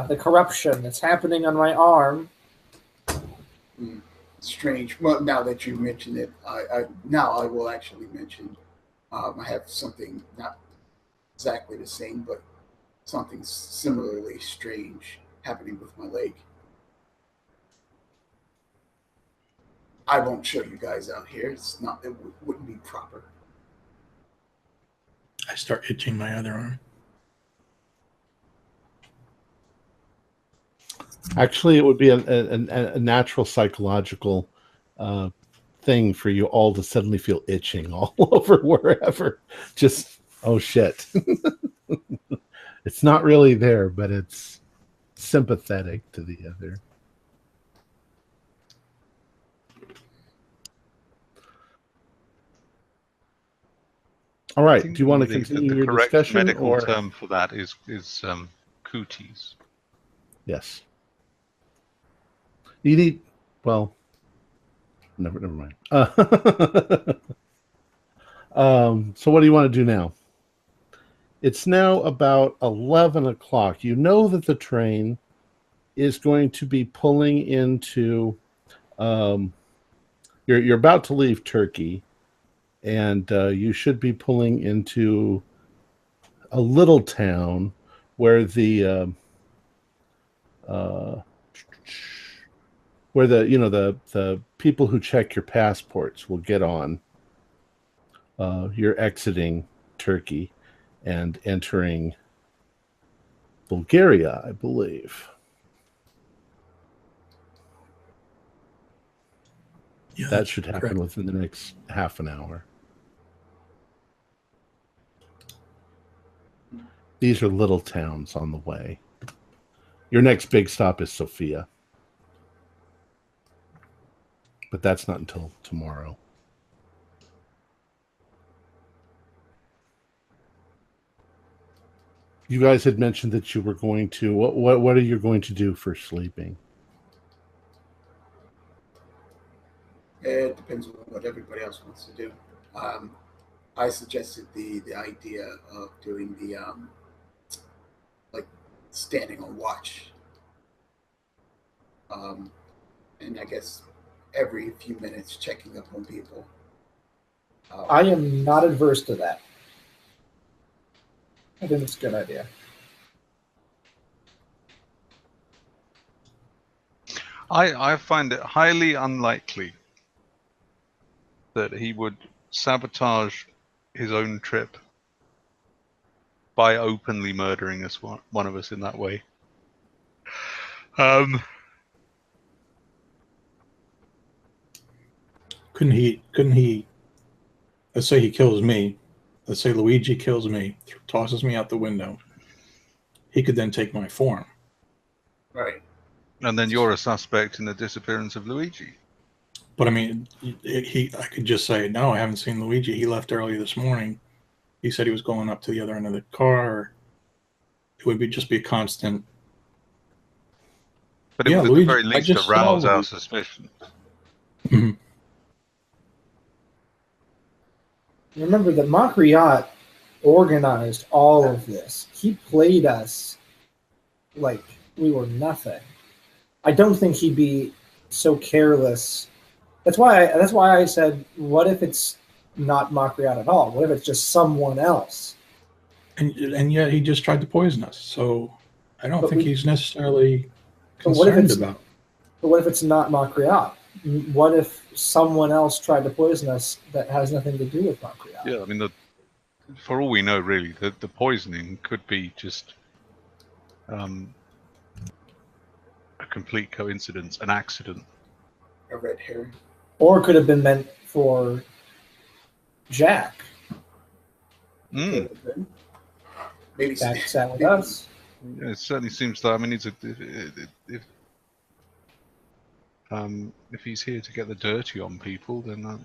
the corruption that's happening on my arm. Strange. Well, now that you mention it, I will actually mention. I have something not exactly the same, but something similarly strange happening with my leg. I won't show you guys out here. It wouldn't be proper. I start itching my other arm. Actually, it would be a natural psychological thing for you all to suddenly feel itching all over wherever. Just, oh shit. It's not really there, but it's sympathetic to the other. All right. Do you want to continue your discussion? The correct medical term for that is cooties. Yes. You need, well, never mind. So what do you want to do now? It's now about 11 o'clock. You know that the train is going to be pulling into, you're about to leave Turkey, and you should be pulling into a little town where the people who check your passports will get on. You're exiting Turkey and entering Bulgaria, I believe. Yeah, that should happen correct. within the next half an hour. These are little towns on the way. Your next big stop is Sophia. But that's not until tomorrow. You guys had mentioned that you were going to... What are you going to do for sleeping? It depends on what everybody else wants to do. I suggested the idea of doing the like standing on watch, and I guess every few minutes checking up on people. I am not adverse to that. I think it's a good idea. I find it highly unlikely that he would sabotage his own trip by openly murdering us, one of us, in that way. Couldn't he? Let's say he kills me. Let's say Luigi kills me, tosses me out the window. He could then take my form. Right. And then you're a suspect in the disappearance of Luigi. But I mean, I could just say, no, I haven't seen Luigi. He left early this morning. He said he was going up to the other end of the car. It would just be a constant. But it Yeah, would at Luigi, the very least I just arouse saw our Luigi. suspicions. Mhm. Remember that Makriot organized all of this. He played us like we were nothing. I don't think he'd be so careless. That's why I said, what if it's not Makriot at all? What if it's just someone else? And yet he just tried to poison us. So I don't think he's necessarily But what if concerned it's about. But what if it's not Makriot? What if someone else tried to poison us that has nothing to do with Makriot? Yeah, I mean, for all we know, really, the poisoning could be just a complete coincidence, an accident. A red herring. Or it could have been meant for Jack. Mm. Maybe Jack sat with us. Yeah, it certainly seems that. I mean, if he's here to get the dirty on people, then that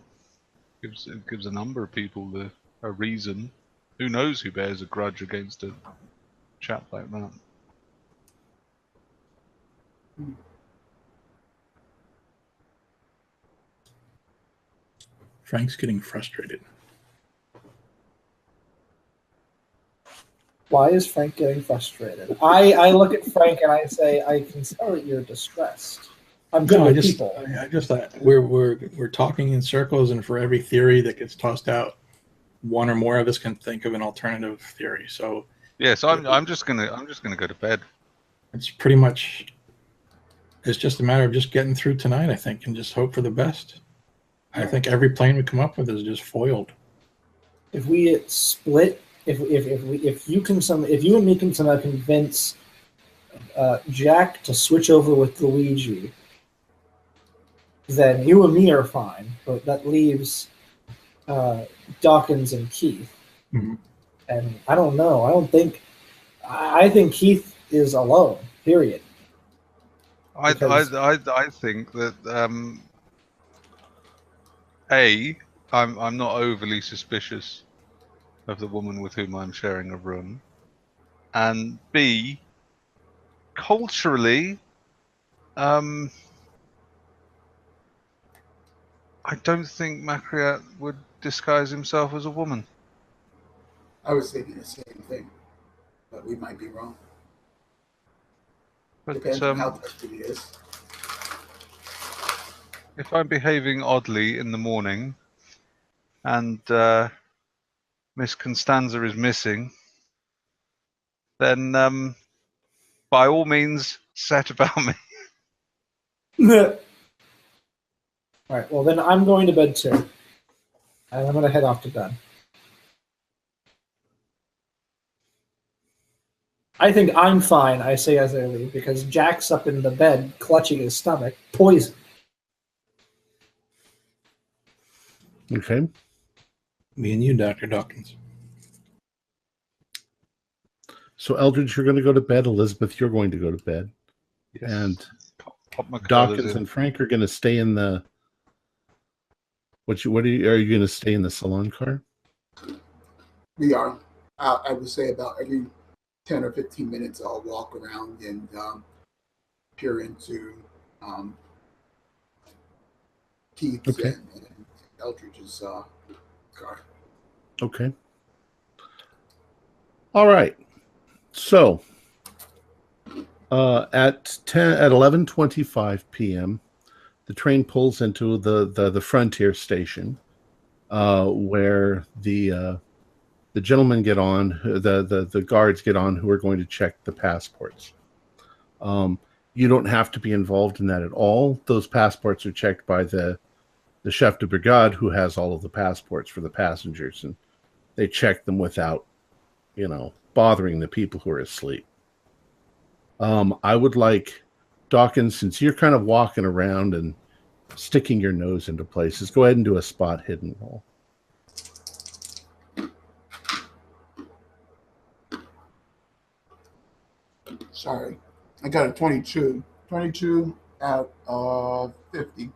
gives a number of people a reason. Who knows who bears a grudge against a chap like that? Frank's getting frustrated. Why is Frank getting frustrated? I look at Frank and I say, I can tell that you're distressed. I'm good with people. I just thought we're talking in circles, and for every theory that gets tossed out, one or more of us can think of an alternative theory. So yes, I'm just gonna go to bed. it's pretty much. It's just a matter of just getting through tonight, I think, and just hope for the best. I think every plan we come up with is just foiled. If we split, if you and me can somehow convince Jack to switch over with Luigi, then you and me are fine. But that leaves Dawkins and Keith. Mhm. And I don't know. I think Keith is alone. Period. I think that I'm not overly suspicious of the woman with whom I'm sharing a room, and B, culturally, I don't think Makriot would disguise himself as a woman. I was thinking the same thing, but we might be wrong. But Depends on how thirsty he is. if I'm behaving oddly in the morning, and Miss Constanza is missing, then by all means, set about me. All right. Well, then I'm going to bed too, and I'm going to head off to bed. I think I'm fine, I say as I leave, because Jack's up in the bed, clutching his stomach, poison. Okay. Me and you, Dr. Dawkins. So Eldridge, you're going to go to bed. Elizabeth, you're going to go to bed. Yes. And Pop my colours Dawkins in. and Frank are going to stay in the. Are you going to stay in the salon car? We are. I would say about every 10 or 15 minutes, I'll walk around and peer into Keith's and Eldridge's car. Okay. All right. So at 11:25 p.m., the train pulls into the frontier station, where the gentlemen get on, the guards get on, who are going to check the passports. You don't have to be involved in that at all. Those passports are checked by the chef de brigade, who has all of the passports for the passengers, and they check them without, bothering the people who are asleep. I would like, Dawkins, since you're kind of walking around and sticking your nose into places, go ahead and do a spot hidden roll. Sorry, I got a 22. 22 out of 50.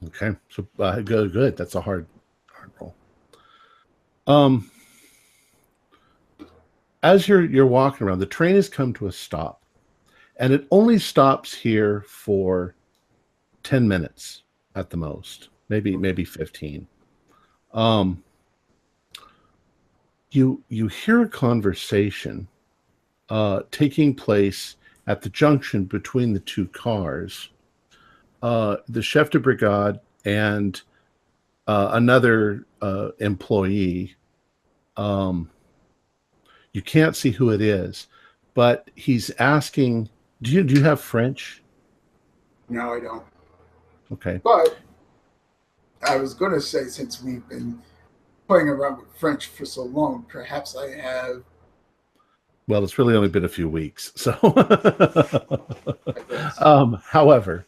Okay, so good. That's a hard roll. As you're walking around, the train has come to a stop, and it only stops here for 10 minutes at the most, maybe 15. You hear a conversation taking place at the junction between the two cars. The chef de brigade and another employee. You can't see who it is, but he's asking, do you have French? No, I don't. Okay. But I was going to say, since we've been playing around with French for so long, perhaps I have. Well, it's really only been a few weeks, so. However,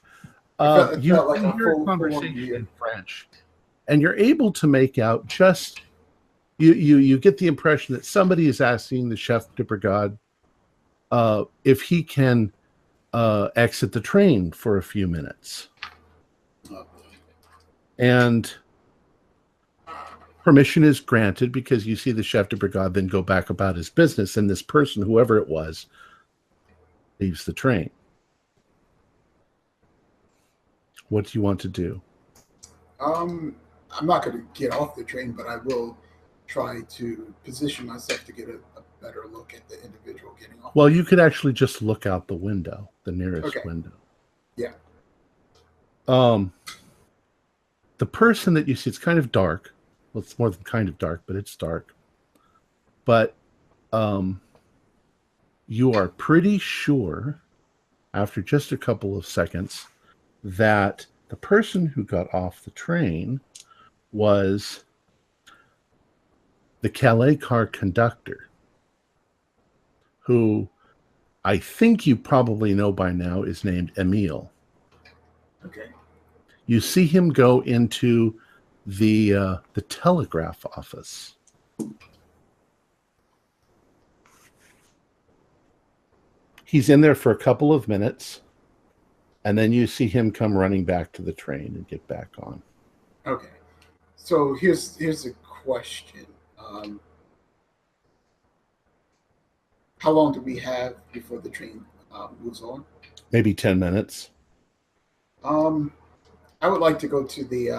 you felt like a hear a full conversation year. in French, and you're able to make out just. You get the impression that somebody is asking the chef de brigade if he can exit the train for a few minutes. And permission is granted, because you see the chef de brigade then go back about his business, and this person, whoever it was, leaves the train. What do you want to do? I'm not going to get off the train, but I will try to position myself to get a better look at the individual getting off. Well, you could actually just look out the window, the nearest window. Yeah. The person that you see, it's kind of dark. Well, it's more than kind of dark, but it's dark. But you are pretty sure, after just a couple of seconds, that the person who got off the train was the Calais car conductor, who I think you probably know by now is named Emile. Okay. You see him go into the telegraph office. He's in there for a couple of minutes, and then you see him come running back to the train and get back on. Okay. So here's a question. How long do we have before the train moves on? Maybe 10 minutes. I would like to go to the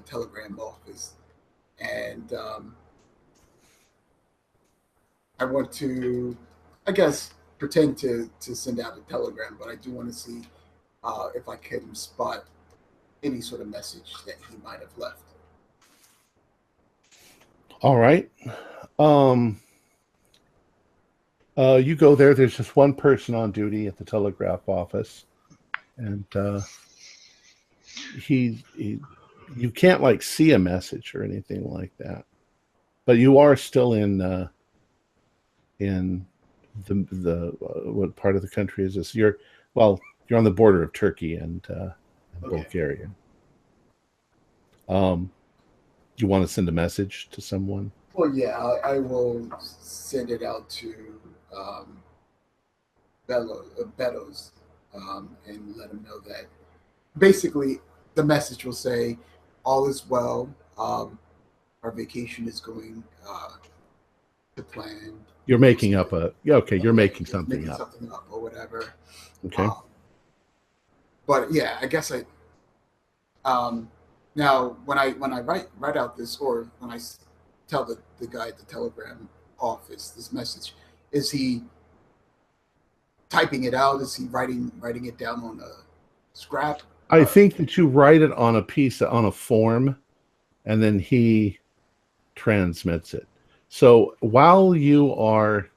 telegram office, and I want to, I guess, pretend to send out a telegram, but I do want to see if I can spot any sort of message that he might have left. All right. You go there. There's just one person on duty at the telegraph office, and you can't see a message or anything like that, but you are still in the what part of the country is this? You're on the border of Turkey and Bulgaria. You want to send a message to someone? Well, yeah, I will send it out to Bellows, and let him know that basically the message will say, "All is well. Our vacation is going to plan." You're making up a okay. You're Yeah, making just something making up. something up or whatever. Okay. But yeah, I guess now when I write out this, or when I tell the guy at the telegram office this message, is he typing it out? Is he writing it down on a scrap? I think that you write it on a form, and then he transmits it. So while you are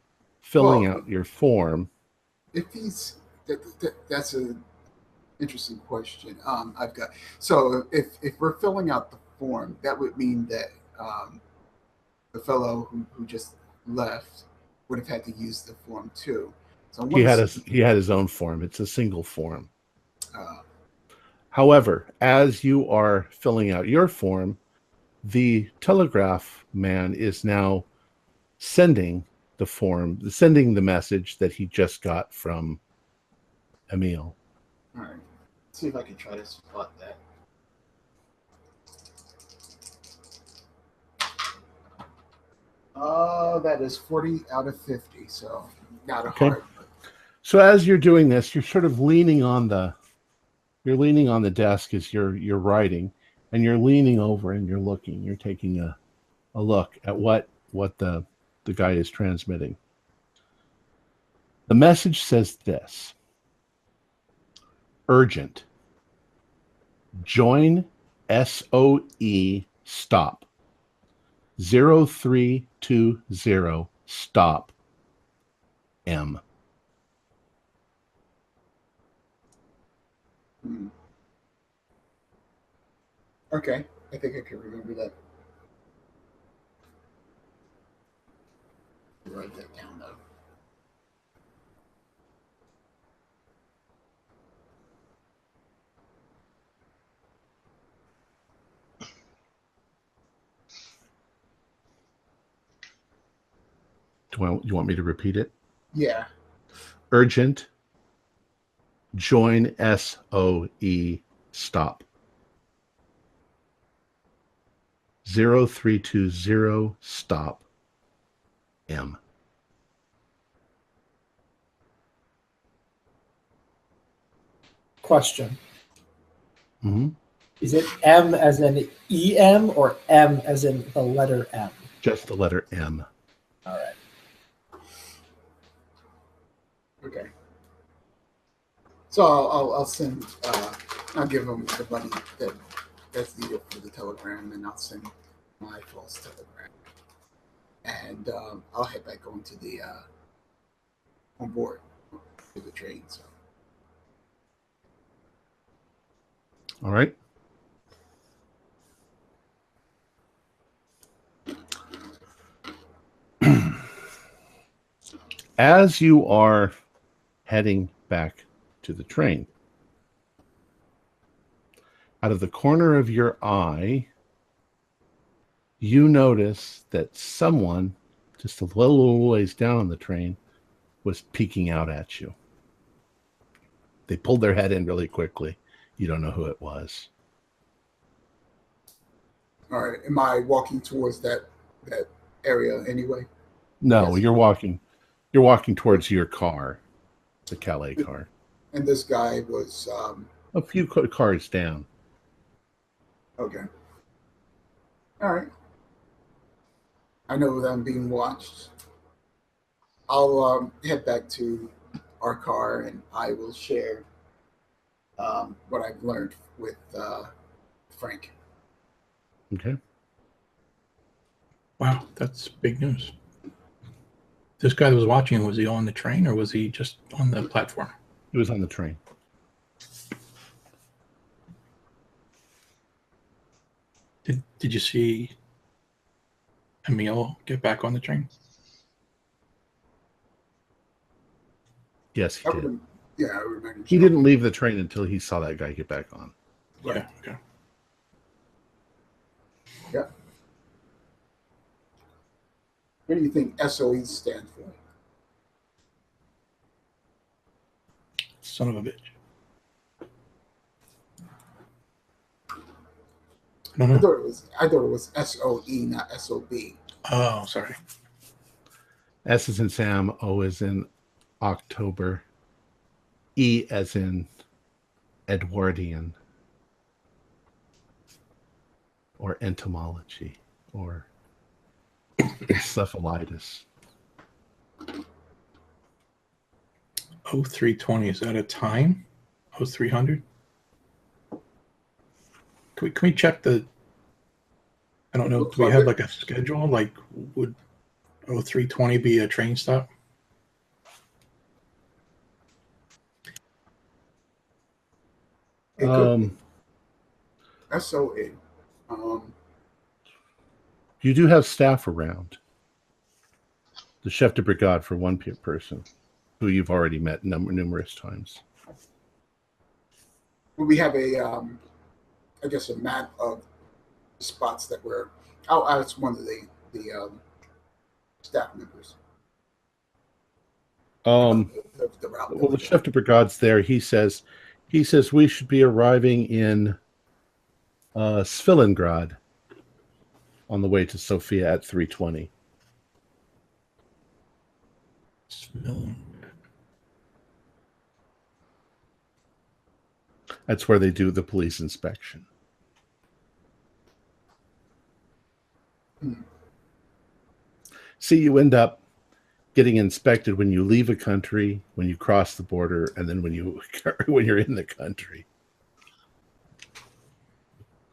filling out your form, If he's that's a interesting question. I've got so if we're filling out the form, that would mean that the fellow who just left would have had to use the form too. So he had his own form. It's a single form. uh, However, as you are filling out your form, the telegraph man is now sending the message that he just got from Emil. all right. Let's see if I can try to spot that. That is 40 out of 50, so not a hard. But... So as you're doing this, you're sort of leaning on the desk as you're writing, and you're leaning over and you're looking. You're taking a look at what the guy is transmitting. The message says this: urgent. Join SOE stop. 0320 stop M. Okay, I think I can remember that. Write that down though. You want me to repeat it? Yeah. Urgent. Join SOE stop. 0320 stop M. Question. Mm-hmm. Is it M as in EM or M as in the letter M? Just the letter M. All right. Okay. So I'll send. I'll give him the money that's needed for the telegram, and I'll send my false telegram, and I'll head back on to the on board to the train. So. All right. As you are heading back to the train, out of the corner of your eye, you notice that someone just a little ways down on the train was peeking out at you. They pulled their head in really quickly. You don't know who it was. All right. Am I walking towards that area anyway? No, yes. You're walking towards your car, the Calais car. And this guy was a few cars down. Okay. All right. I know that I'm being watched. I'll head back to our car, and I will share what I've learned with Frank. Okay. Wow, that's big news. This guy that was watching, was he on the train or was he just on the platform? He was on the train. Did you see Emil get back on the train? Yes, he did. Yeah, I remember. He didn't leave the train until he saw that guy get back on. Right. Yeah, okay. Yeah. What do you think SOE stands for? Son of a bitch. I don't I know. thought it was SOE, not SOB. Oh, sorry. S is in Sam, O is in October, E as in Edwardian, or entomology, or encephalitis. 0320, is that a time? 0300? Can we check the, I don't know, do we have like a schedule? Like, would 0320 be a train stop? It could be. SOE. You do have staff around. The chef de brigade for one person, who you've already met numerous times. We have a, I guess, a map of spots that were. I'll ask one of the staff members. Well, the chef de brigade's there. He says we should be arriving in Svilengrad on the way to Sofia at 3:20. That's where they do the police inspection. See, you end up getting inspected when you leave a country, when you cross the border, and then when you're in the country.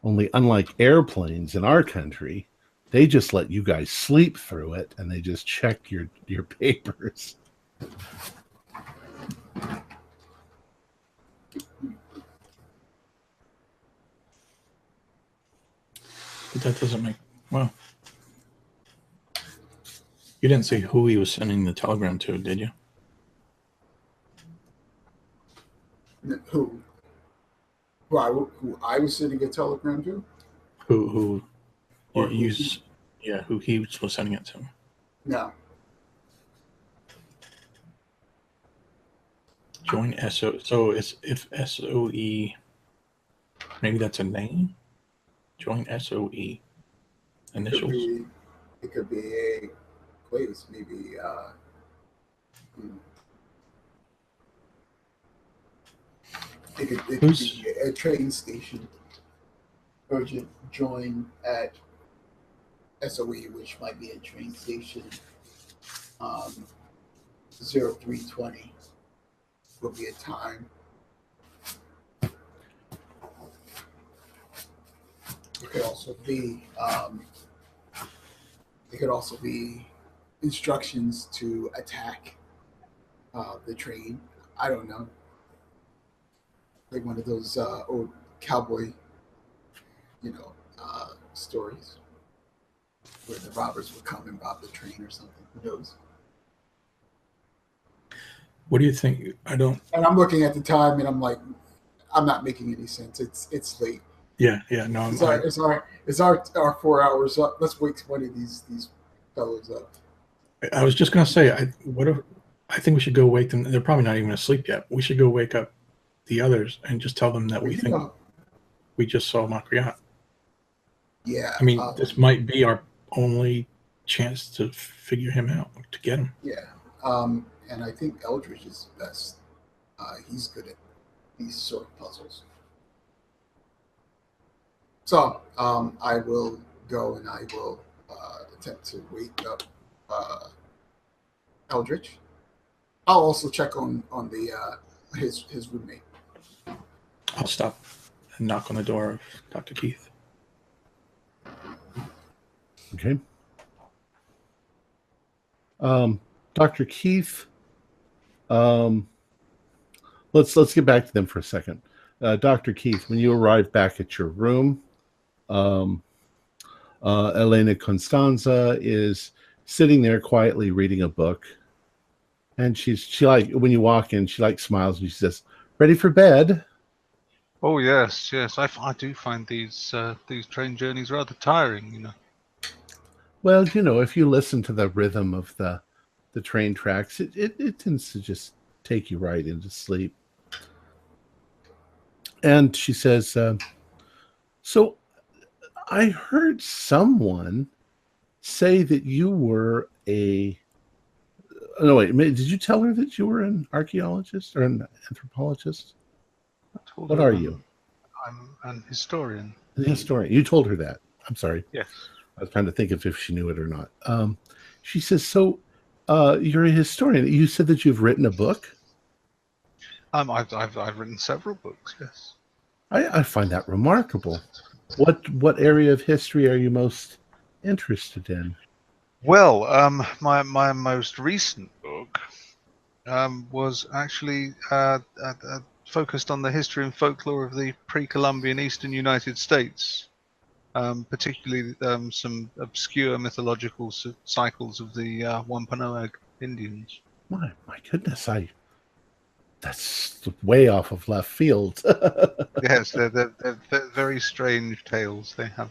Only unlike airplanes in our country, they just let you guys sleep through it, and they just check your papers. But that doesn't make, well, you didn't say who he was sending the telegram to, did you? Who? Who I was sending a telegram to? Who he was sending it to. No. Join SO. So if SOE, maybe that's a name. Join SOE. Initials. It could be a place, maybe. It could be a train station. Urgent join at SOE, which might be a train station. 0320 will be a time. It could also be instructions to attack the train. I don't know. Like one of those old cowboy, stories where the robbers would come and rob the train or something. Who knows? What do you think? And I'm looking at the time, and I'm like, I'm not making any sense. It's late. Yeah. No, it's our 4 hours up. Let's wake one of these fellows up. I was just gonna say, I think we should go wake them. They're probably not even asleep yet. We should go wake up the others and just tell them that we think we just saw Makriat. Yeah. I mean, this might be our only chance to figure him out, to get him. Yeah. And I think Eldridge is best. He's good at these sort of puzzles. So I will go and I will attempt to wake up Eldridge. I'll also check on the his roommate. I'll stop and knock on the door of Dr. Keith. Okay. Dr. Keith, let's get back to them for a second. Dr. Keith, when you arrive back at your room, Elena Constanza is sitting there quietly reading a book, and she like, when you walk in, she like smiles and she says, "Ready for bed?" Oh yes. I do find these train journeys rather tiring, Well, if you listen to the rhythm of the train tracks, it tends to just take you right into sleep. And she says, so I heard someone say that you were a... No, wait, did you tell her that you were an archaeologist or an anthropologist? What are you? I'm an historian. An historian. You told her that. I'm sorry. Yes. I was trying to think if she knew it or not. She says, so you're a historian. You said that you've written a book? I've written several books, yes. I find that remarkable. What area of history are you most interested in? Well, my most recent book was actually focused on the history and folklore of the pre-Columbian Eastern United States, particularly some obscure mythological cycles of the Wampanoag Indians. My goodness, that's way off of left field. Yes, they're very strange tales they have.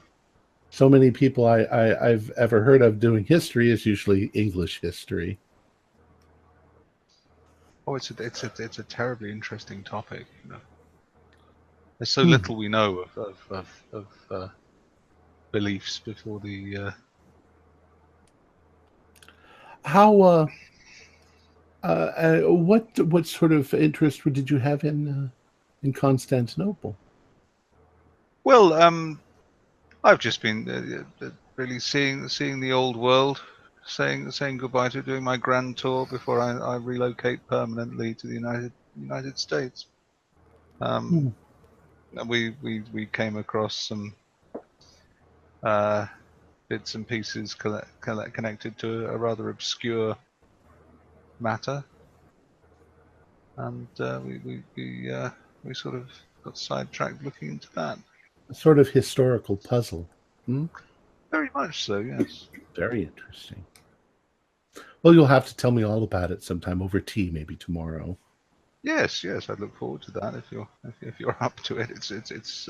So many people I've ever heard of doing history is usually English history. Oh, it's a terribly interesting topic. There's so little we know of beliefs before the. How what sort of interest did you have in Constantinople? Well, I've just been really seeing the old world, saying goodbye to doing my grand tour before I relocate permanently to the United States. And we came across some bits and pieces connected to a rather obscure matter, and we sort of got sidetracked looking into that. A sort of historical puzzle. Very much so, yes. Very interesting. Well, you'll have to tell me all about it sometime over tea, maybe tomorrow. Yes, I'd look forward to that if you're up to it. It's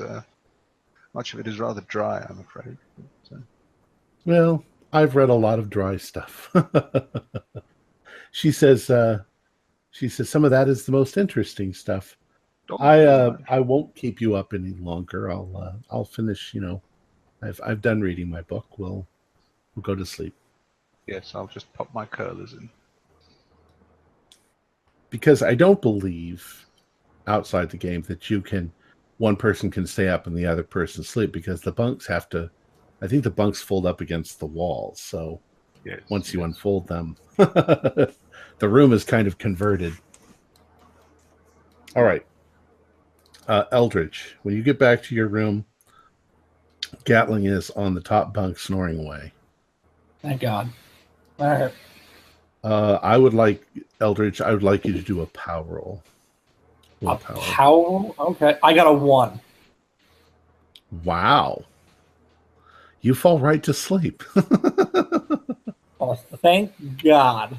much of it is rather dry, I'm afraid. But, Well, I've read a lot of dry stuff. She says some of that is the most interesting stuff. I won't keep you up any longer. I'll finish. I've done reading my book. We'll go to sleep. Yes, I'll just pop my curlers in. Because I don't believe outside the game that one person can stay up and the other person sleep, because the bunks I think the bunks fold up against the walls. So once you unfold them, the room is kind of converted. All right. Eldridge, when you get back to your room, Gatling is on the top bunk snoring away. Thank God. All right. Eldridge, I would like you to do a power roll. Power? Okay. I got a 1. Wow. You fall right to sleep. Oh, thank God.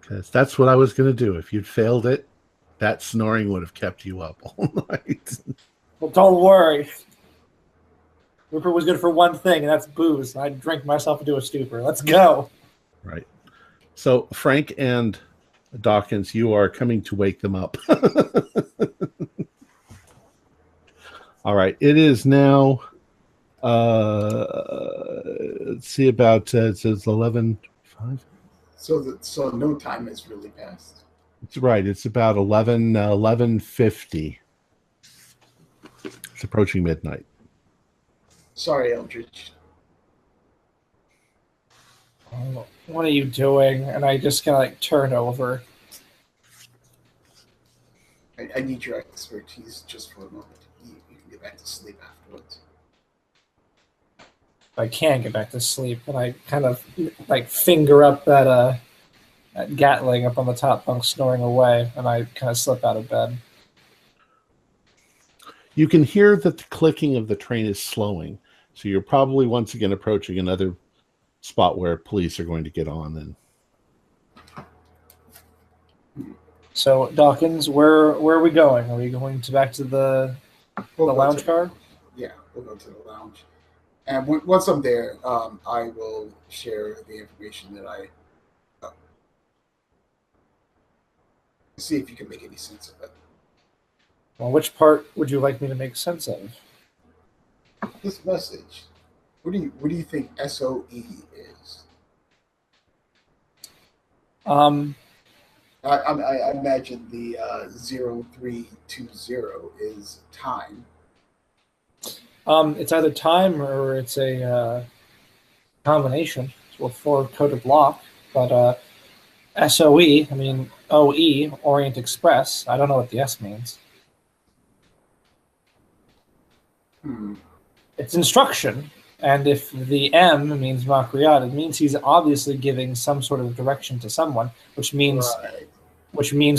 Because that's what I was going to do. If you'd failed it, that snoring would have kept you up all night. Well, don't worry. Rupert was good for one thing, and that's booze. I'd drink myself into a stupor. Let's go. Right. So, Frank and Dawkins, you are coming to wake them up. All right. It is now, let's see, about, it says 11:05. So no time has really passed. It's right. It's about 11:50. It's approaching midnight. Sorry, Eldridge. What are you doing? And I just kind of turn over. I need your expertise just for a moment. You can get back to sleep afterwards. I can't get back to sleep, and I kind of finger up that Gatling up on the top bunk snoring away, and I kind of slip out of bed. You can hear that the clicking of the train is slowing, so you're probably once again approaching another spot where police are going to get on. And so, Dawkins, where are we going? Are we going back to the lounge car? Yeah, we'll go to the lounge. And once I'm there, I will share the information that I see if you can make any sense of it. Well, which part would you like me to make sense of? This message. What do you think SOE is? I imagine the 0320 is time. It's either time or it's a combination. It's a four-coded block. But SOE, I mean OE, Orient Express. I don't know what the S means. It's instruction, and if the M means Makriat, it means he's obviously giving some sort of direction to someone, which means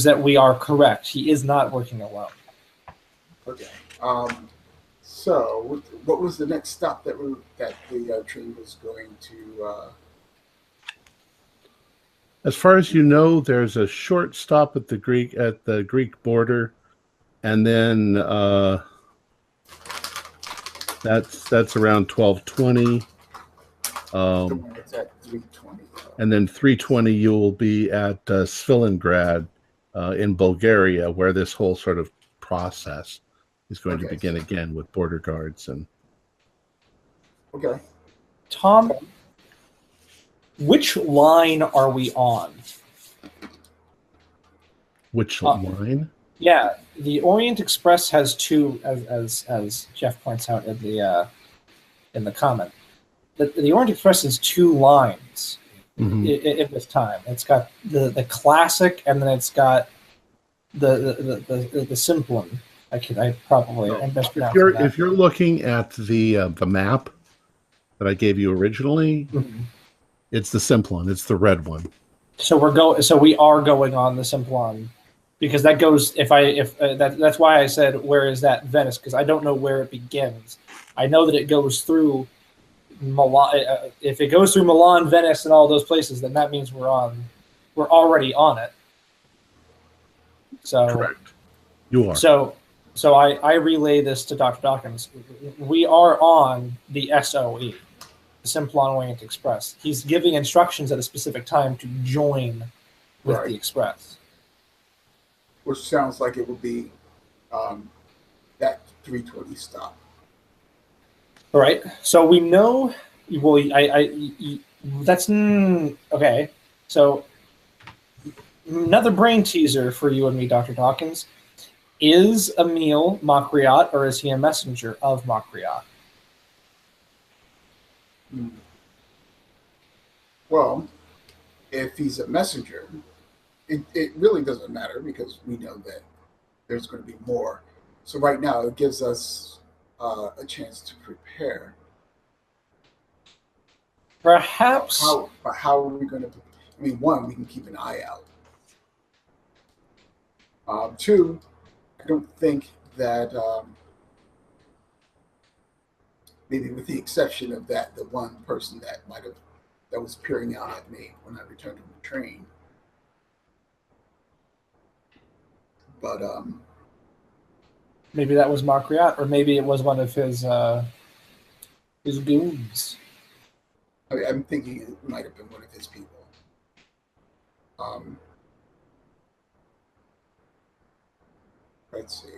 that we are correct. He is not working alone. Okay. So, what was the next stop that the train was going to? As far as you know, there's a short stop at the Greek border, and then that's around 12:20. It's at 3:20. And then 3:20, you'll be at Svilengrad in Bulgaria, where this whole sort of process is going to begin again with border guards and. Okay. Tom, which line are we on? Which line? Yeah, the Orient Express has two, as Jeff points out in the comment. The Orient Express has two lines in this time. It's got the classic, and then it's got the simple one. I'm mispronouncing that. If you're looking at the map that I gave you originally, it's the simple one. It's the red one. So we are going on the simple one, because that goes. That's why I said, where is that Venice? Because I don't know where it begins. I know that it goes through Milan. If it goes through Milan, Venice, and all those places, then that means we're already on it. So correct. You are. So I relay this to Dr. Dawkins. We are on the SOE, the Simplon Orient Express. He's giving instructions at a specific time to join with the Express. Which sounds like it would be that 3:20 stop. All right. So we know. Well, that's okay. So another brain teaser for you and me, Dr. Dawkins. Is Emil Makriat, or is he a messenger of Makriat? Well, if he's a messenger, it really doesn't matter, because we know that there's going to be more. So right now, it gives us a chance to prepare. Perhaps. How are we going to? I mean, one, we can keep an eye out. Two, I don't think that, maybe with the exception of the one person that was peering out at me when I returned to the train. But maybe that was Makriat, or maybe it was one of his goons. I'm thinking it might have been one of his people. Let's see.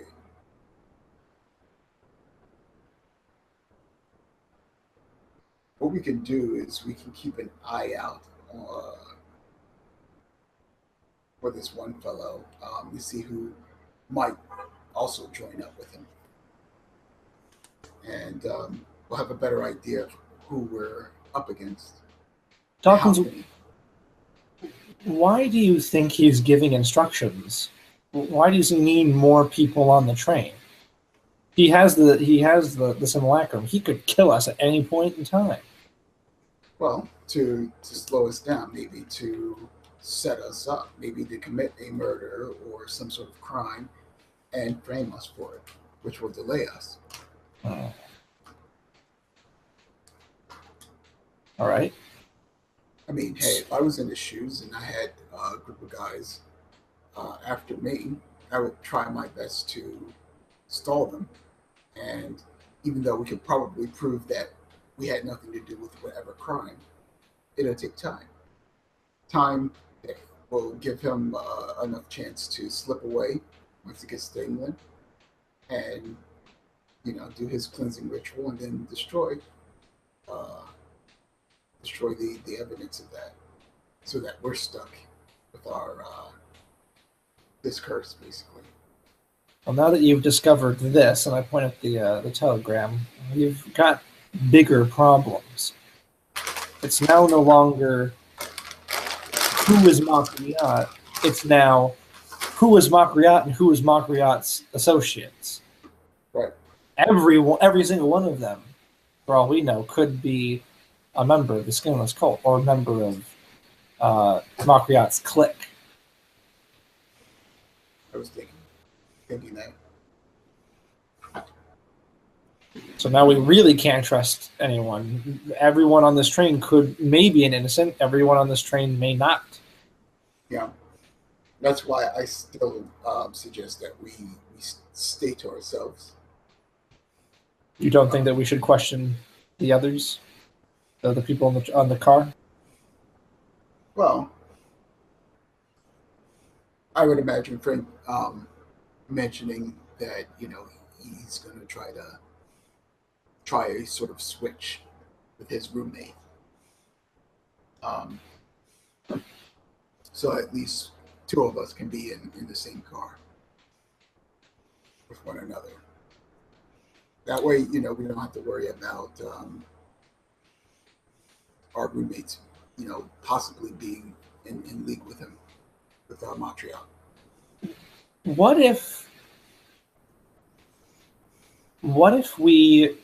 What we can do is we can keep an eye out for this one fellow. We see who might also join up with him, and we'll have a better idea of who we're up against. Dawkins, why do you think he's giving instructions? Why does he need more people on the train? He has the simulacrum. He could kill us at any point in time. Well, to slow us down, maybe to set us up, maybe to commit a murder or some sort of crime and frame us for it, which will delay us. Oh. All right. I mean, hey, if I was in his shoes and I had a group of guys after me, I would try my best to stall them. And even though we could probably prove that we had nothing to do with whatever crime. It'll take time. Time will give him enough chance to slip away once he gets to England, and do his cleansing ritual, and then destroy the evidence of that, so that we're stuck with our this curse, basically. Well, now that you've discovered this, and I point at the telegram, you've got bigger problems. It's now no longer who is Makriat. It's now who is Makriat and who is Makriat's associates. Right. Every single one of them, for all we know, could be a member of the Skinless Cult or a member of Makriat's clique. I was thinking that. So now we really can't trust anyone. Everyone on this train may be an innocent. Everyone on this train may not. Yeah. That's why I still suggest that we stay to ourselves. You don't think that we should question the others? The other people on the car? Well, I would imagine Frank mentioning that, he's going to try a sort of switch with his roommate. So at least two of us can be in the same car with one another. That way, we don't have to worry about our roommates, possibly being in league with him, with Montreal. What if we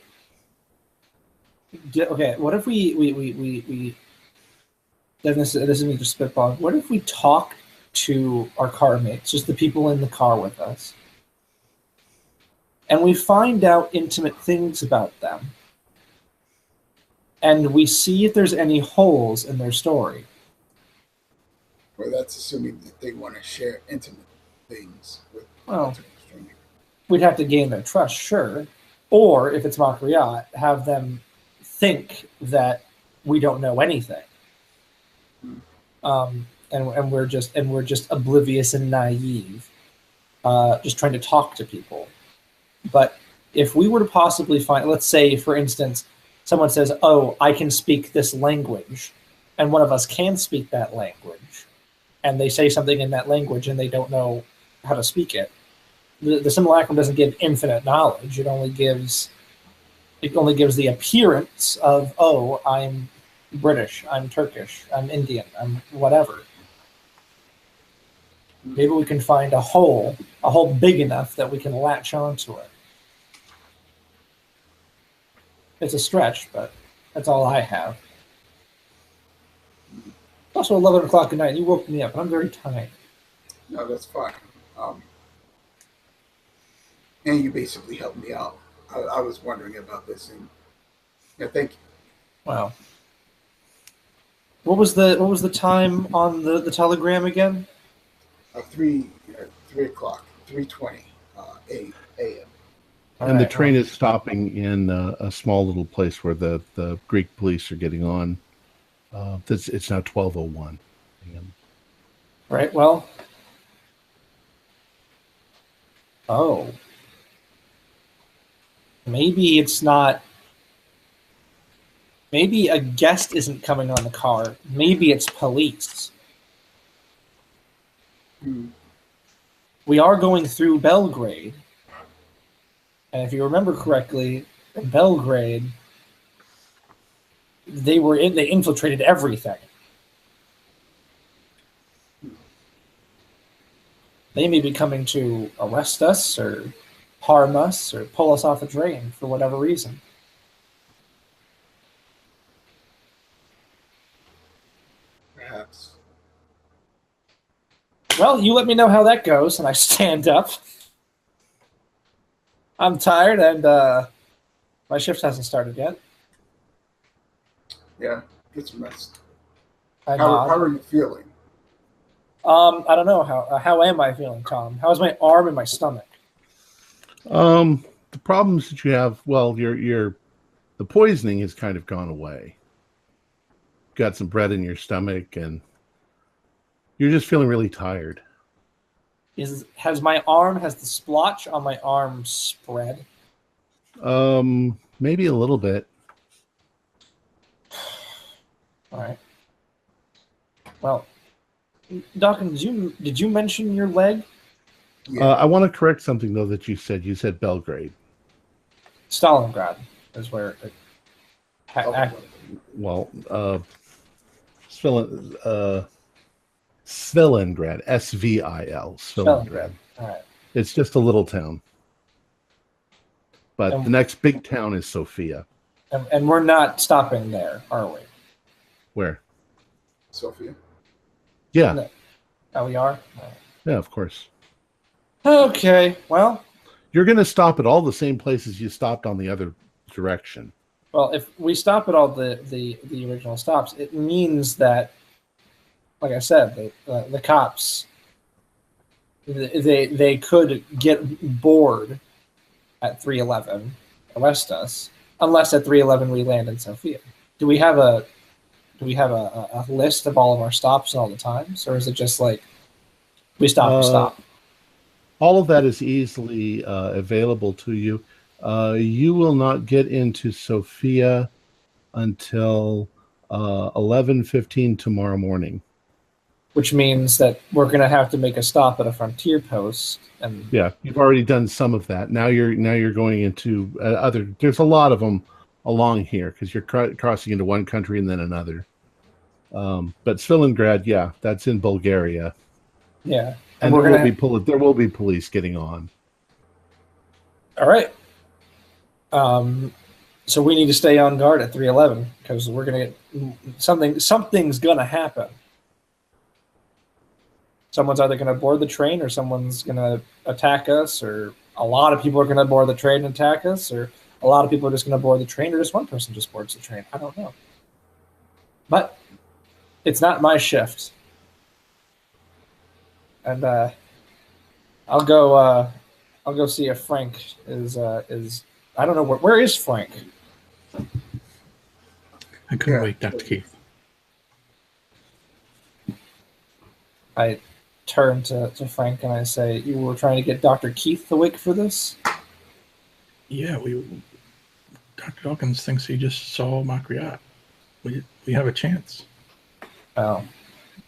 this is me just spitballing. What if we talk to our car mates, just the people in the car with us, and we find out intimate things about them, and we see if there's any holes in their story? Well, that's assuming that they want to share intimate things with. Well, we'd have to gain their trust, sure. Or if it's Makriat, have them think that we don't know anything, and we're just oblivious and naive, just trying to talk to people. But if we were to possibly find, let's say, for instance, someone says, "Oh, I can speak this language," and one of us can speak that language, and they say something in that language and they don't know how to speak it. The simulacrum doesn't give infinite knowledge. It only gives the appearance of, oh, I'm British, I'm Turkish, I'm Indian, I'm whatever. Maybe we can find a hole big enough that we can latch onto it. It's a stretch, but that's all I have. It's also 11 o'clock at night, and you woke me up, and I'm very tired. No, that's fine. And you basically helped me out. I was wondering about this, and thank you. Wow. What was the time on the telegram again? 3 o'clock, 3:20 a.m. And the train is stopping in a small little place where the Greek police are getting on. It's now 12:01 a.m. Right. Well. Oh. Maybe it's not. Maybe a guest isn't coming on the car. Maybe it's police. We are going through Belgrade. And if you remember correctly, in Belgrade, they infiltrated everything. They may be coming to arrest us or harm us or pull us off a train for whatever reason. Perhaps. Well, you let me know how that goes, and I stand up. I'm tired, and my shift hasn't started yet. Yeah, get some rest. How are you feeling? I don't know. How am I feeling, Tom? How's my arm and my stomach? The problems that you have, well, your the poisoning has kind of gone away. Got some bread in your stomach, and you're just feeling really tired. Has the splotch on my arm spread? Maybe a little bit. All right. Well, Dawkins, did you mention your leg? Yeah. I want to correct something though that you said. You said Belgrade. Stalingrad is where it Well, Svilingrad, Svil, Svilingrad. All right. It's just a little town. But And- the next big town is Sofia. And we're not stopping there, are we? Where? Sophia. Yeah. No. Oh, we are? All right. Yeah, of course. Okay, well, You're going to stop at all the same places you stopped on the other direction. if we stop at all the original stops, it means that, like I said, the cops, they could get bored at 311, arrest us, unless at 311 we land in Sofia. Do we have a list of all of our stops and all the times, or is it just like we stop and stop? All of that is easily available to you. You will not get into Sofia until 11:15 tomorrow morning. Which means that we're going to have to make a stop at a frontier post. And Yeah, you've already done some of that. Now you're going into other. There's a lot of them along here because you're crossing into one country and then another. But Svilingrad, yeah, that's in Bulgaria. yeah, And we're there will be police getting on. All right. So we need to stay on guard at 311 because we're going to get something's going to happen. Someone's either going to board the train or someone's going to attack us, or a lot of people are going to board the train and attack us, or a lot of people are just going to board the train, or just one person just boards the train. I don't know. But it's not my shift. And I'll go see if Frank is I don't know where is Frank? I couldn't wait, Dr. Keith. I turn to Frank and I say, "You were trying to get Dr. Keith awake for this?" Yeah, Dr. Dawkins thinks he just saw Makriat. We have a chance. Oh,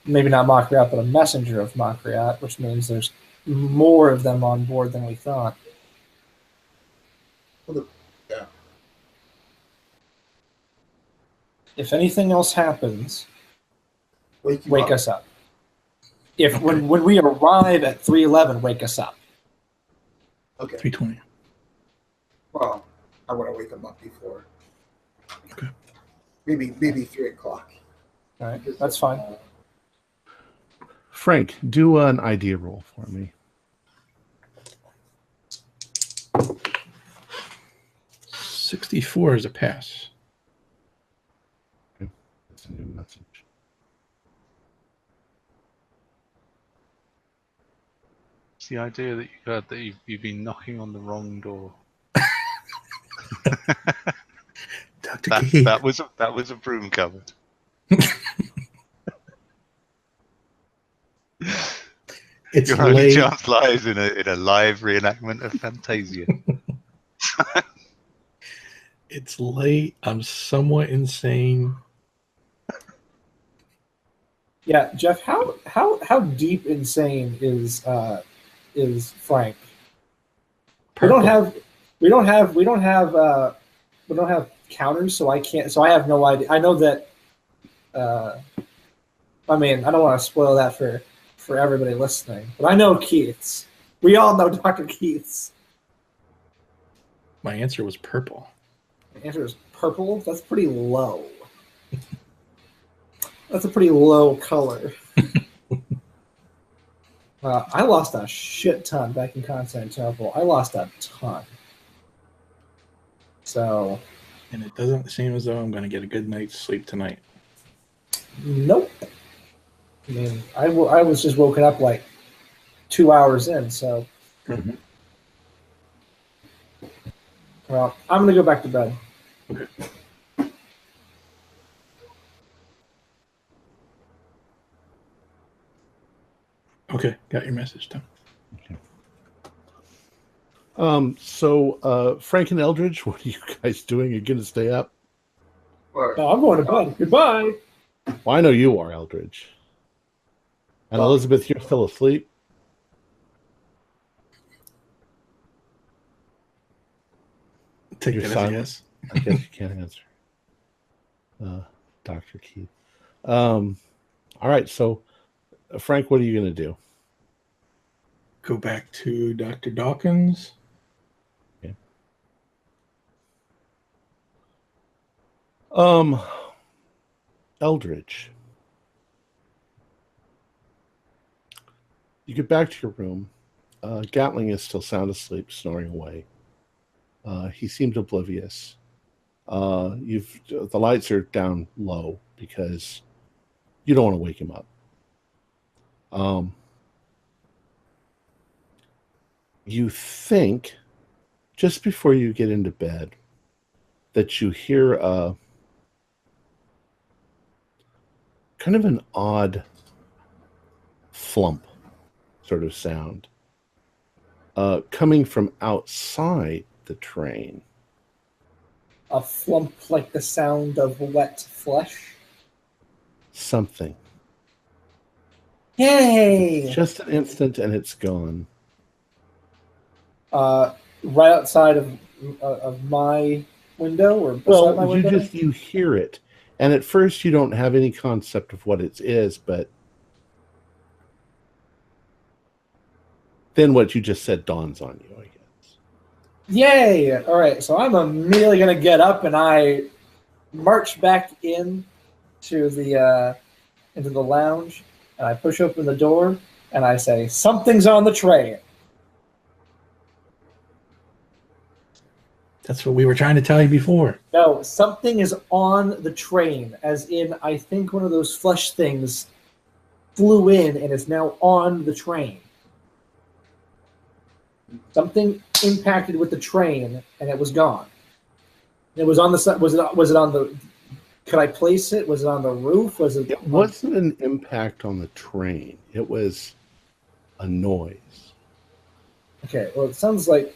maybe not Makriat, but a messenger of Makriat, which means there's more of them on board than we thought. Yeah. If anything else happens, wake us up. When we arrive at 311, wake us up. Okay. 3:20. Well, I want to wake them up before. Okay. Maybe 3 o'clock. All right, that's fine. Frank, do an idea roll for me. 64 is a pass. Okay. That's a new message. It's the idea that you heard that you've been knocking on the wrong door. Dr. Keith. That was a broom cupboard. It's Your only late. chance lies in a live reenactment of Fantasia. It's late. I'm somewhat insane. Yeah, Jeff, how deep insane is Frank? Purple. We don't have counters, so I can't. So I have no idea. I know that. I mean, I don't want to spoil that for everybody listening, but I know Keith's. We all know Dr. Keith's. My answer was purple. The answer is purple. That's pretty low. That's a pretty low color. I lost a shit ton back in Constantinople. I lost a ton. So. And it doesn't seem as though I'm going to get a good night's sleep tonight. Nope. I mean, I was just woken up like 2 hours in, so. Mm-hmm. Well, I'm going to go back to bed. Okay, got your message, Tom. So Frank and Eldridge, what are you guys doing? You're gonna stay up? No, I'm going to bed. Goodbye. Well, I know you are, Eldridge. And Elizabeth, you're still asleep? Take You're that as a silent? yes. I guess you can't answer. Dr. Keith. All right, so Frank, what are you gonna do? Go back to Dr. Dawkins. Okay. Eldridge. You get back to your room. Gatling is still sound asleep, snoring away. He seemed oblivious. The lights are down low because you don't want to wake him up. You think just before you get into bed that you hear a kind of an odd flump sort of sound coming from outside the train. A flump like the sound of wet flesh. Something. Yay! Just an instant and it's gone. Right outside of my window, or beside my window? You hear it, and at first you don't have any concept of what it is, but then what you just said dawns on you, I guess. Yay! All right, so I'm immediately going to get up and I march back into the lounge, and I push open the door and I say, "Something's on the train." That's what we were trying to tell you before. No, something is on the train, as in I think one of those flesh things flew in and is now on the train. Something impacted with the train and it was gone. It was on the was it on the? Could I place it? Was it on the roof? Was it? It wasn't an impact on the train. It was a noise. Okay. Well, it sounds like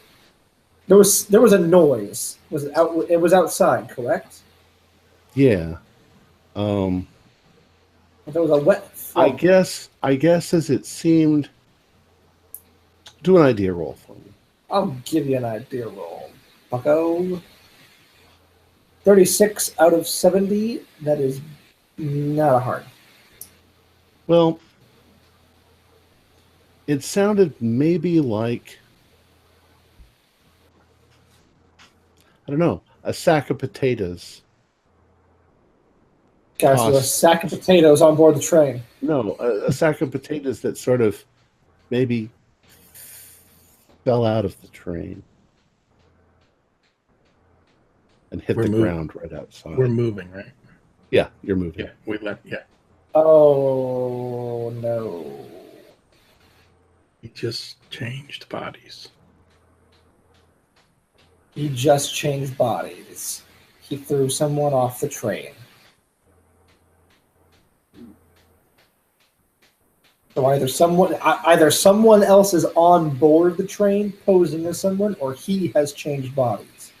there was a noise. Was it out? It was outside, correct? Yeah. There was a wet. I guess as it seemed. Do an idea roll for me. I'll give you an idea roll, bucko. 36 out of 70. That is not a hard. Well, it sounded maybe like, I don't know, a sack of potatoes. Guys, so a sack of potatoes on board the train. No, a sack of potatoes that sort of maybe fell out of the train and hit the ground right outside. We're moving, right? Yeah, you're moving. Yeah. Oh, no. He just changed bodies. He just changed bodies. He threw someone off the train. So either someone else is on board the train posing as someone, or he has changed bodies.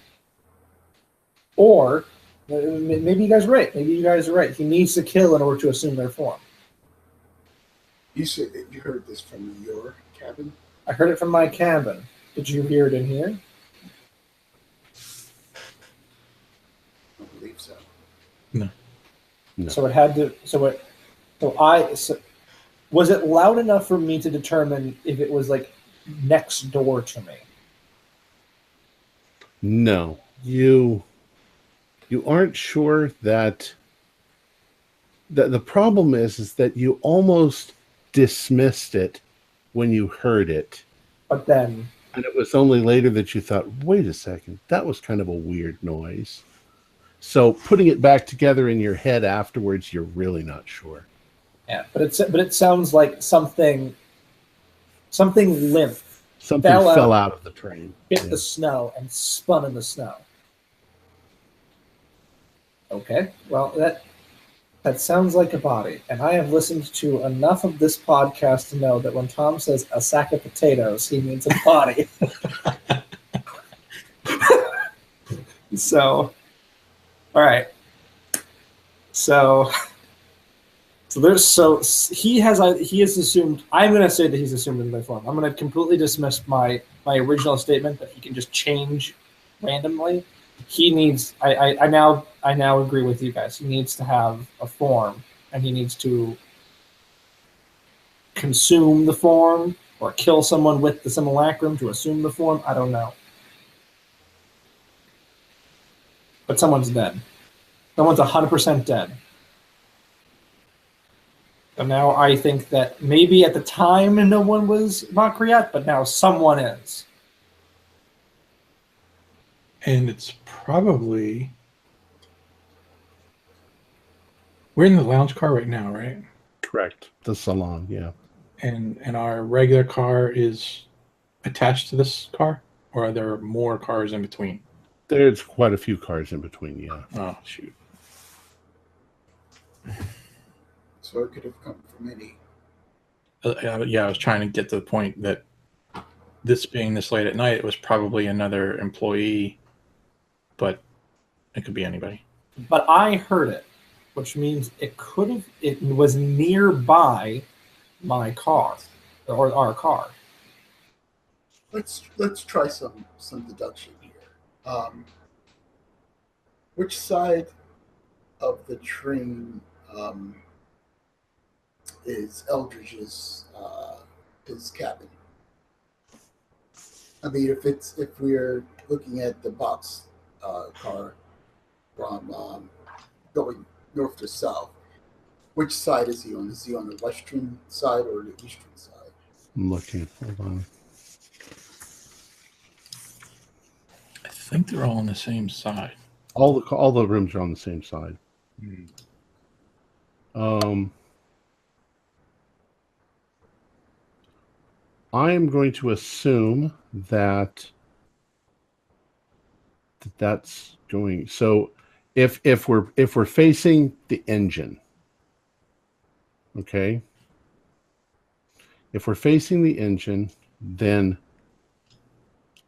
Or maybe you guys are right. Maybe you guys are right. He needs to kill in order to assume their form. You said that you heard this from your cabin? I heard it from my cabin. Did you hear it in here? I believe so. No. So it had to. Was it loud enough for me to determine if it was like next door to me? No, you aren't sure that. The problem is that you almost dismissed it when you heard it. But then. And it was only later that you thought, wait a second, that was kind of a weird noise. So putting it back together in your head afterwards, you're really not sure. Yeah, but it sounds like something limp. Something fell out of the train. Hit the snow and spun in the snow. Okay, well, that sounds like a body. And I have listened to enough of this podcast to know that when Tom says a sack of potatoes, he means a body. So, all right. So he has assumed. I'm going to say that he's assumed in my form. I'm going to completely dismiss my original statement that he can just change randomly. He needs. I now agree with you guys. He needs to have a form, and he needs to consume the form or kill someone with the simulacrum to assume the form. I don't know, but someone's dead. Someone's 100% dead. And now I think that maybe at the time no one was Makriat, but now someone is. And it's probably... We're in the lounge car right now, right? Correct. The salon, yeah. And our regular car is attached to this car? Or are there more cars in between? There's quite a few cars in between, yeah. Oh, shoot. So it could have come from any. Yeah, I was trying to get to the point that this being this late at night, it was probably another employee, but it could be anybody. But I heard it, which means it was nearby my car or our car. Let's try some deduction here. Which side of the train is Eldridge's his cabin? I mean, if we're looking at the box car from going north to south, which side is he on? Is he on the western side or the eastern side? I'm looking. Hold on. I think they're all on the same side. All the rooms are on the same side. I am going to assume that that's going. So, if we're facing the engine, okay. If we're facing the engine, then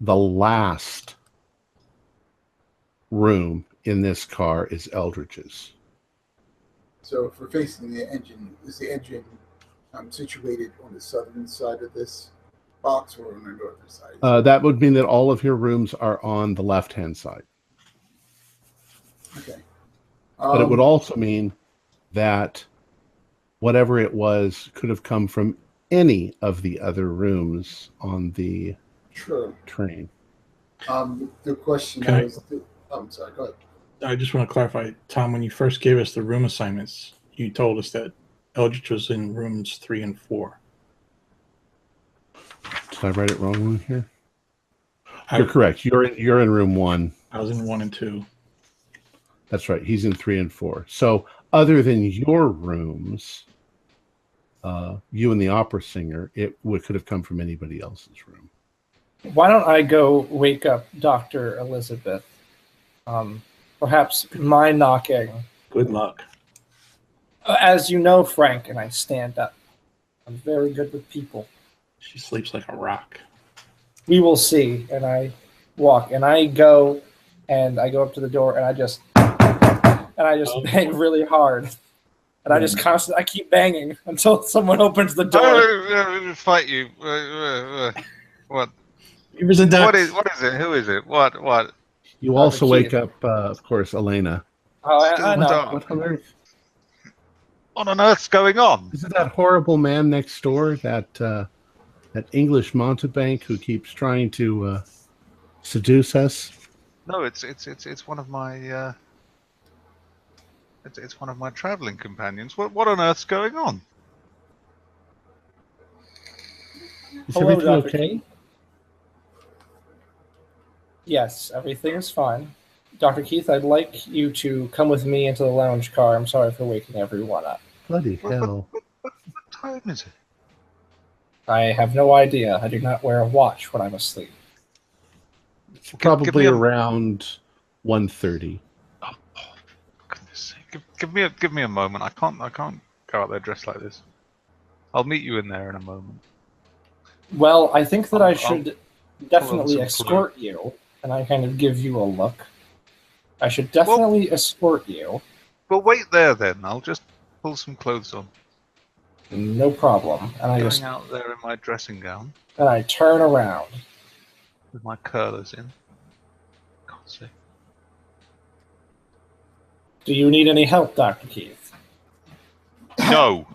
the last room in this car is Eldridge's. So if we're facing the engine, is the engine situated on the southern side of this box or on the northern side? That would mean that all of your rooms are on the left-hand side. Okay. But it would also mean that whatever it was could have come from any of the other rooms on the train. The question I'm sorry, go ahead. I just want to clarify, Tom, when you first gave us the room assignments, you told us that Eldridge was in rooms 3 and 4. Did I write it wrong here? You're correct. You're in room 1. I was in 1 and 2. That's right. He's in 3 and 4. So other than your rooms, you and the opera singer, could have come from anybody else's room. Why don't I go wake up Dr. Elizabeth? Perhaps my knocking. Good luck. As you know, Frank, and I stand up. I'm very good with people. She sleeps like a rock. We will see. And I walk, and I go up to the door, and I just bang really hard. And I just I keep banging until someone opens the door. Fight you. What? What is it? Who is it? What? You also wake up, of course, Elena. Oh, I know. What on earth's going on? Is it that horrible man next door, that English mountebank who keeps trying to seduce us? No, it's one of my it's one of my traveling companions. What on earth's going on? Is everything okay? Yes, everything is fine. Dr. Keith, I'd like you to come with me into the lounge car. I'm sorry for waking everyone up. Bloody hell. What time is it? I have no idea. I do not wear a watch when I'm asleep. It's probably around 1:30. Oh, Give me a moment. I can't go out there dressed like this. I'll meet you in there in a moment. Well, I think that I should pull on definitely some escort you, and I kind of give you a look. I should definitely escort you. Well, wait there then. I'll just pull some clothes on. No problem. And I Going just out there in my dressing gown and I turn around. with my curlers in. God's sake. Do you need any help, Dr. Keith? No.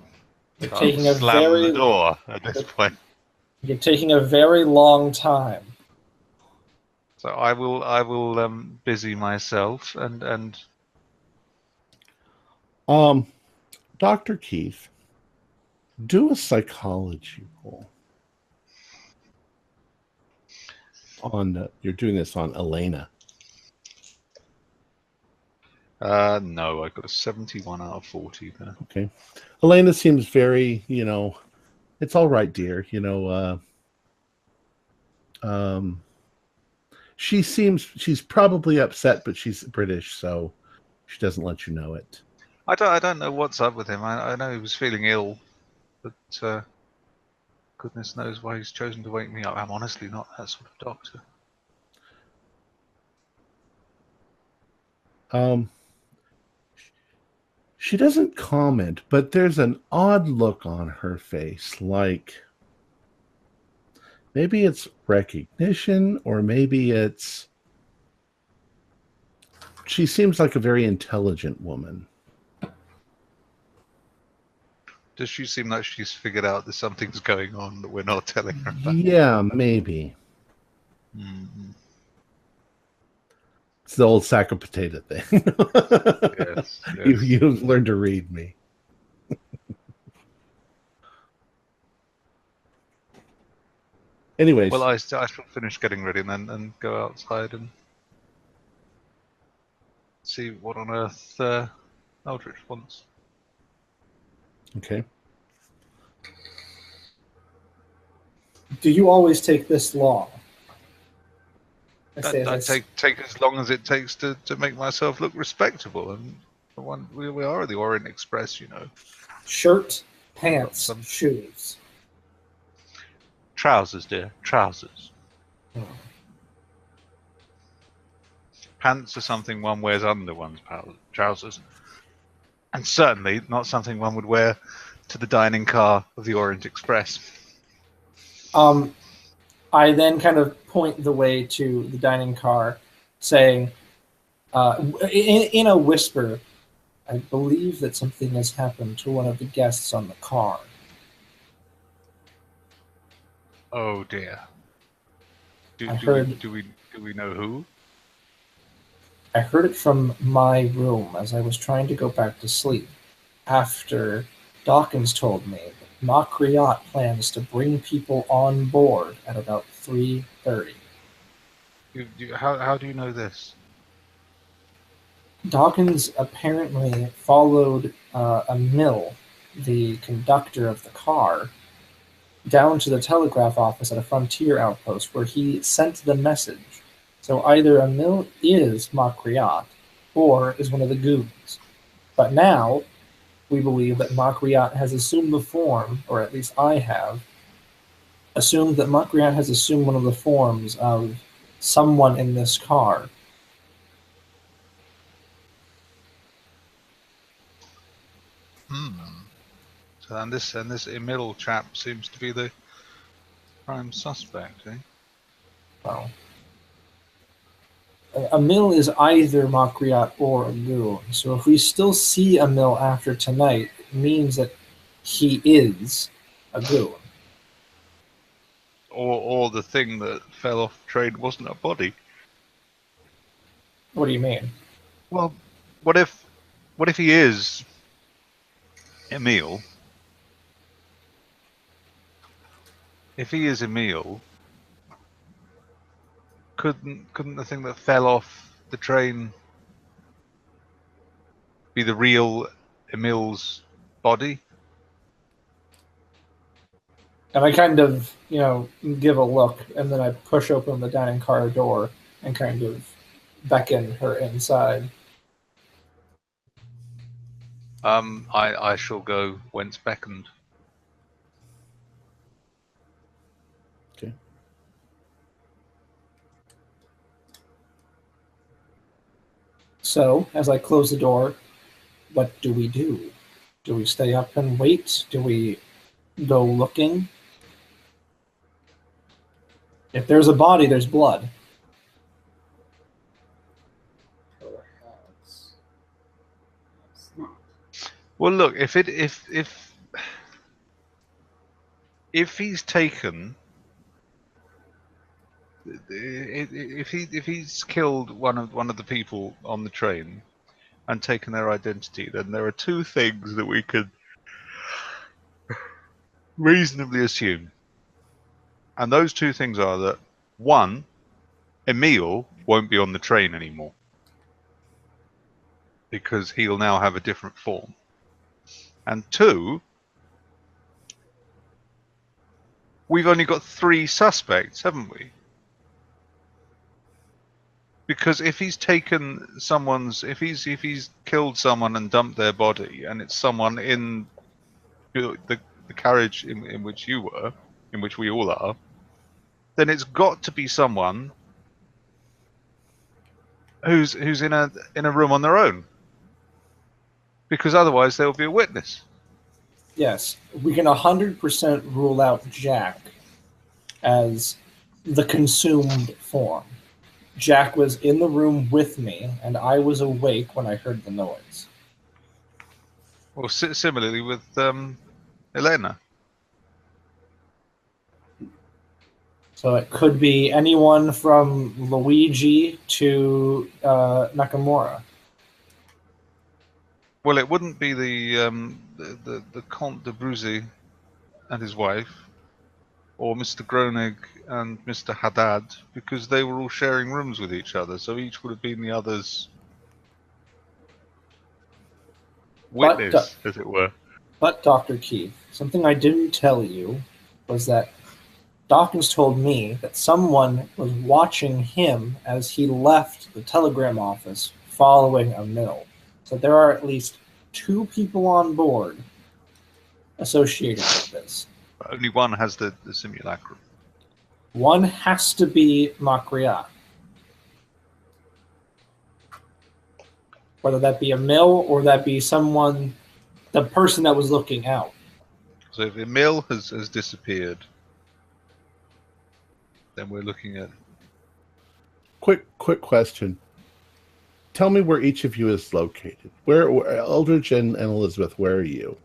You're taking a Slam very the door at this point. You're taking a very long time. So I will busy myself and Dr. Keith, do a psychology roll. You're doing this on Elena. no, I got a 71 out of 40 there. Okay. Elena seems very, it's all right, dear. She's probably upset, but she's British, so she doesn't let you know it. I don't know what's up with him. I know he was feeling ill, but goodness knows why he's chosen to wake me up. I'm honestly not that sort of doctor. She doesn't comment, but there's an odd look on her face, like maybe it's recognition, or maybe it's... She seems like a very intelligent woman. Does she seem like she's figured out that something's going on that we're not telling her about? Yeah, maybe. Mm-hmm. It's the old sack of potato thing. Yes. You've learned to read me. Anyways. Well, I shall finish getting ready and go outside and see what on earth Eldritch wants. Okay. Do you always take this long? I take as long as it takes to make myself look respectable, and we are the Orient Express, Shirt, pants, shoes. Trousers, dear, trousers. Pants are something one wears under one's trousers, and certainly not something one would wear to the dining car of the Orient Express. I then kind of point the way to the dining car, saying, in a whisper, I believe that something has happened to one of the guests on the car. Oh dear. Do we know who? I heard it from my room as I was trying to go back to sleep, after Dawkins told me that Makriot plans to bring people on board at about 3:30. How do you know this? Dawkins apparently followed Emil, the conductor of the car, down to the telegraph office at a frontier outpost where he sent the message. So either Emil is Makriot or is one of the goons. But now we believe that Makriot has assumed the form, or at least I have, assumed that Makriot has assumed one of the forms of someone in this car. So and this Emil chap seems to be the prime suspect, eh? Well, Emil is either Makriot or a goon. So if we still see Emil after tonight, it means that he is a goon. Or the thing that fell off the train wasn't a body. What do you mean? Well, what if he is Emil? If he is Emil, couldn't the thing that fell off the train be the real Emil's body? And I kind of, give a look, and then I push open the dining car door and kind of beckon her inside. I shall go whence beckoned. Okay. So, as I close the door, what do we do? Do we stay up and wait? Do we go looking? If there's a body, there's blood. Perhaps. It's not. Well, look, if he's taken, if he's killed one of the people on the train and taken their identity, then there are two things that we could reasonably assume, and those two things are that one, Emil won't be on the train anymore because he'll now have a different form, and two, we've only got 3 suspects, haven't we? Because if he's taken someone's, if he's killed someone and dumped their body, and it's someone in the carriage in which you were, in which we all are, then it's got to be someone who's in a room on their own. Because otherwise there will be a witness. Yes, we can 100% rule out Jack as the consumed form. Jack was in the room with me, and I was awake when I heard the noise. Well, similarly with Elena. So it could be anyone from Luigi to Nakamura. Well, it wouldn't be the Comte de Bruzy and his wife, or Mr. Groening and Mr. Haddad, because they were all sharing rooms with each other, so each would have been the other's witness, as it were. But, Dr. Keith, something I didn't tell you was that Dawkins told me that someone was watching him as he left the telegram office following a mill. So there are at least 2 people on board associated with this. But only one has the simulacrum. One has to be Makriat. Whether that be a mill or that be someone, the person that was looking out. So if Emil has disappeared, then we're looking at... Quick question. Tell me where each of you is located. Where Eldridge and Elizabeth, where are you?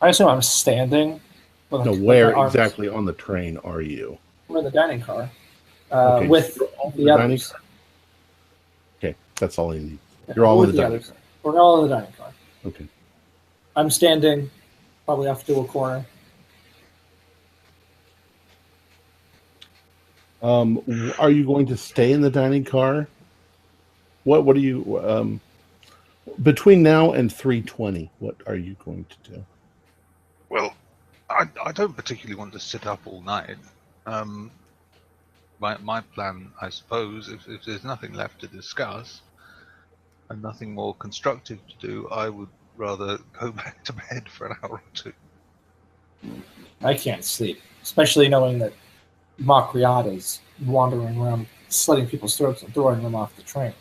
I assume I'm standing. No, where exactly on the train are you? We're in the dining car. Okay, with the others. Okay, that's all I need. You're all in the dining car. We're all in the dining car. Okay. I'm standing, probably off to a corner. Are you going to stay in the dining car? What are you between now and 3:20? What are you going to do? Well, I don't particularly want to sit up all night. My plan, I suppose, if there's nothing left to discuss and nothing more constructive to do, I would rather go back to bed for an hour or 2. I can't sleep, especially knowing that Makriat is wandering around, slitting people's throats and throwing them off the train.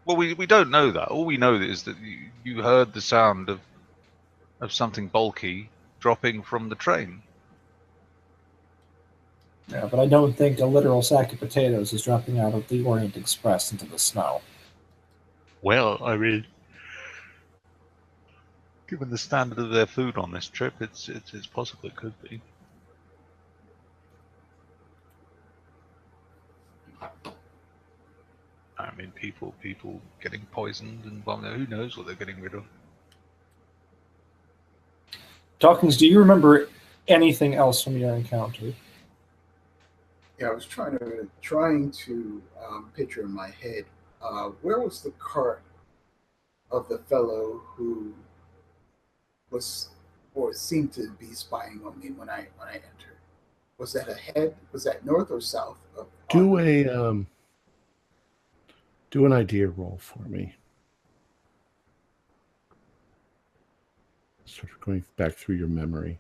Well, we don't know that. All we know is that you heard the sound of something bulky dropping from the train. Yeah, but I don't think a literal sack of potatoes is dropping out of the Orient Express into the snow. Well, I mean, given the standard of their food on this trip, it's possible it could be. I mean, people getting poisoned, and well, who knows what they're getting rid of. Dawkins, do you remember anything else from your encounter? Yeah, I was trying to picture in my head where was the cart of the fellow who was or seemed to be spying on me when I entered. Was that ahead? Was that north or south? Do an idea roll for me. sort of going back through your memory.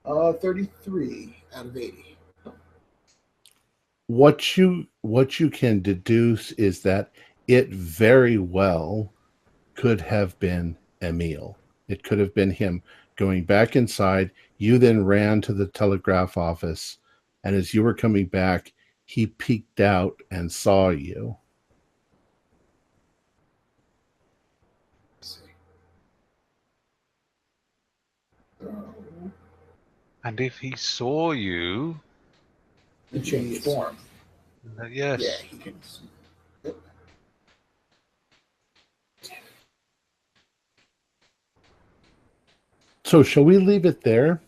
Uh, 33 out of 80. What you can deduce is that it very well could have been Emil. It could have been him going back inside. You then ran to the telegraph office, and as you were coming back, he peeked out and saw you. Let's see. And if he saw you, He changed form. yes. Yeah, he can. Yep. So shall we leave it there?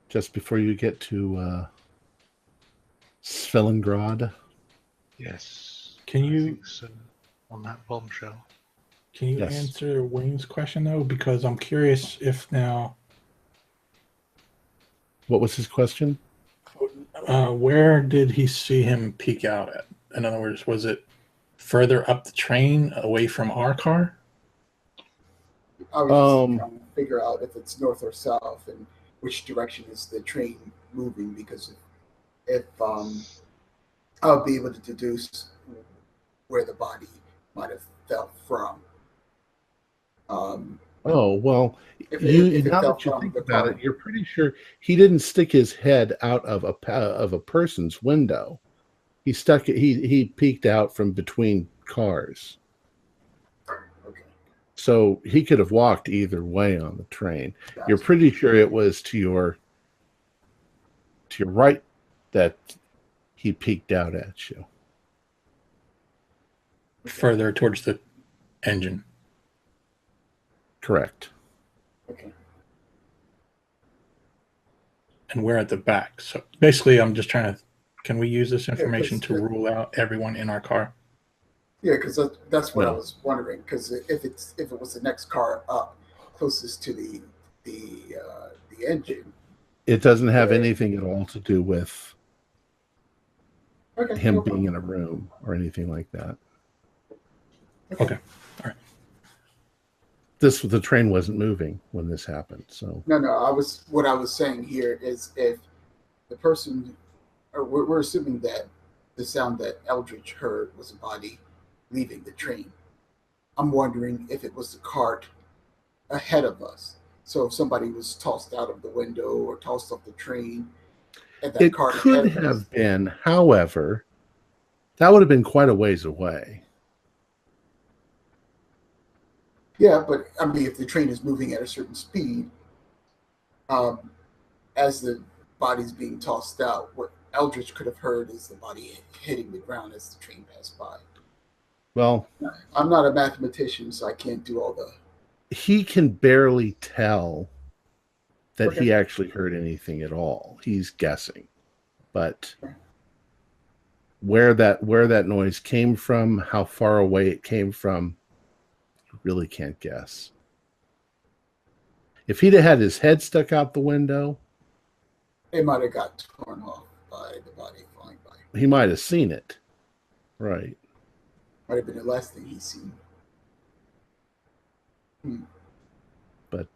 Just before you get to Svellengrad? Yes. Can I you think so, on that bombshell? can you Yes. answer Wayne's question though? Because I'm curious if now What was his question? where did he see him peek out at? In other words, was it further up the train away from our car? I was just trying to figure out if it's north or south and which direction is the train moving, because if I'll be able to deduce where the body might have fell from. Oh, well, If now fell that you from think the about car. it, you're pretty sure he didn't stick his head out of a person's window. He peeked out from between cars. Okay. So he could have walked either way on the train. Gotcha. You're pretty sure it was to your right that he peeked out at you. Further towards the engine. Correct. Okay. And we're at the back. So basically I'm just trying to can we use this information 'cause to rule out everyone in our car? Yeah, because that's what I No. was wondering. Because if it was the next car up, closest to the engine. It doesn't have Yeah. anything at all to do with Okay. him no being problem. in a room or anything like that. Okay. The train wasn't moving when this happened. So No. What I was saying here is if the person, or we're assuming that the sound that Eldridge heard was a body leaving the train. I'm wondering if it was the cart ahead of us. So if somebody was tossed out of the window or tossed off the train, and that it cart could ahead of us. have been. However, that would have been quite a ways away. Yeah, but I mean, if the train is moving at a certain speed, as the body's being tossed out, what Eldridge could have heard is the body hitting the ground as the train passed by. Well, I'm not a mathematician, so I can't do all the. he can barely tell that Okay. he actually heard anything at all. He's guessing. But where that noise came from, how far away it came from, you really can't guess. If he'd have had his head stuck out the window, It might have got torn off by the body flying by. he might have seen it. Right. Might have been the last thing he's seen. But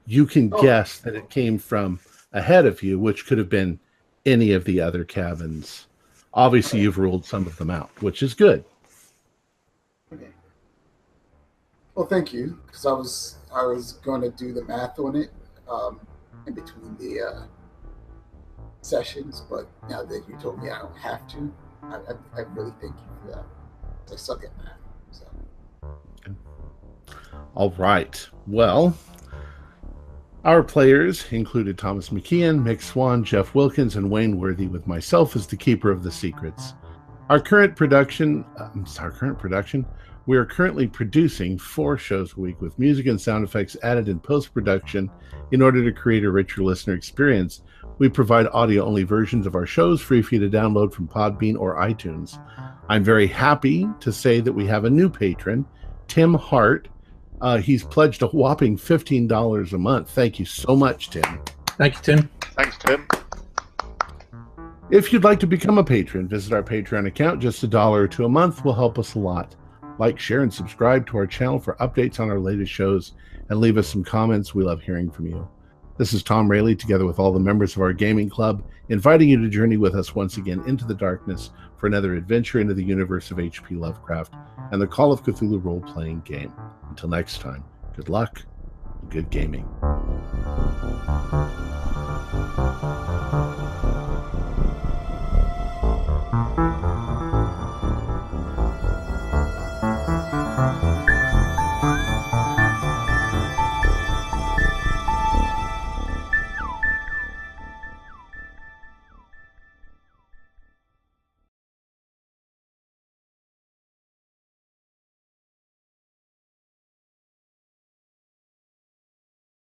you can guess that it came from ahead of you, which could have been any of the other cabins. Obviously, you've ruled some of them out, which is good. Okay. Well, thank you, because I was going to do the math on it in between the sessions, but now that you told me I don't have to, I really thank you for that. I suck at math. So. All right. Well, our players included Thomas McKeon, Mick Swan, Jeff Wilkins, and Wayne Worthy, with myself as the keeper of the secrets. Our current production, we are currently producing 4 shows a week with music and sound effects added in post-production in order to create a richer listener experience. We provide audio-only versions of our shows free for you to download from Podbean or iTunes. I'm very happy to say that we have a new patron, Tim Hart. He's pledged a whopping $15 a month. Thank you so much, Tim. Thank you, Tim. Thanks, Tim. If you'd like to become a patron, visit our Patreon account. Just $1 or $2 a month will help us a lot. Like, share, and subscribe to our channel for updates on our latest shows, and leave us some comments. We love hearing from you. This is Tom Rayleigh, together with all the members of our gaming club, inviting you to journey with us once again into the darkness for another adventure into the universe of H.P. Lovecraft and the Call of Cthulhu role-playing game. Until next time, good luck and good gaming.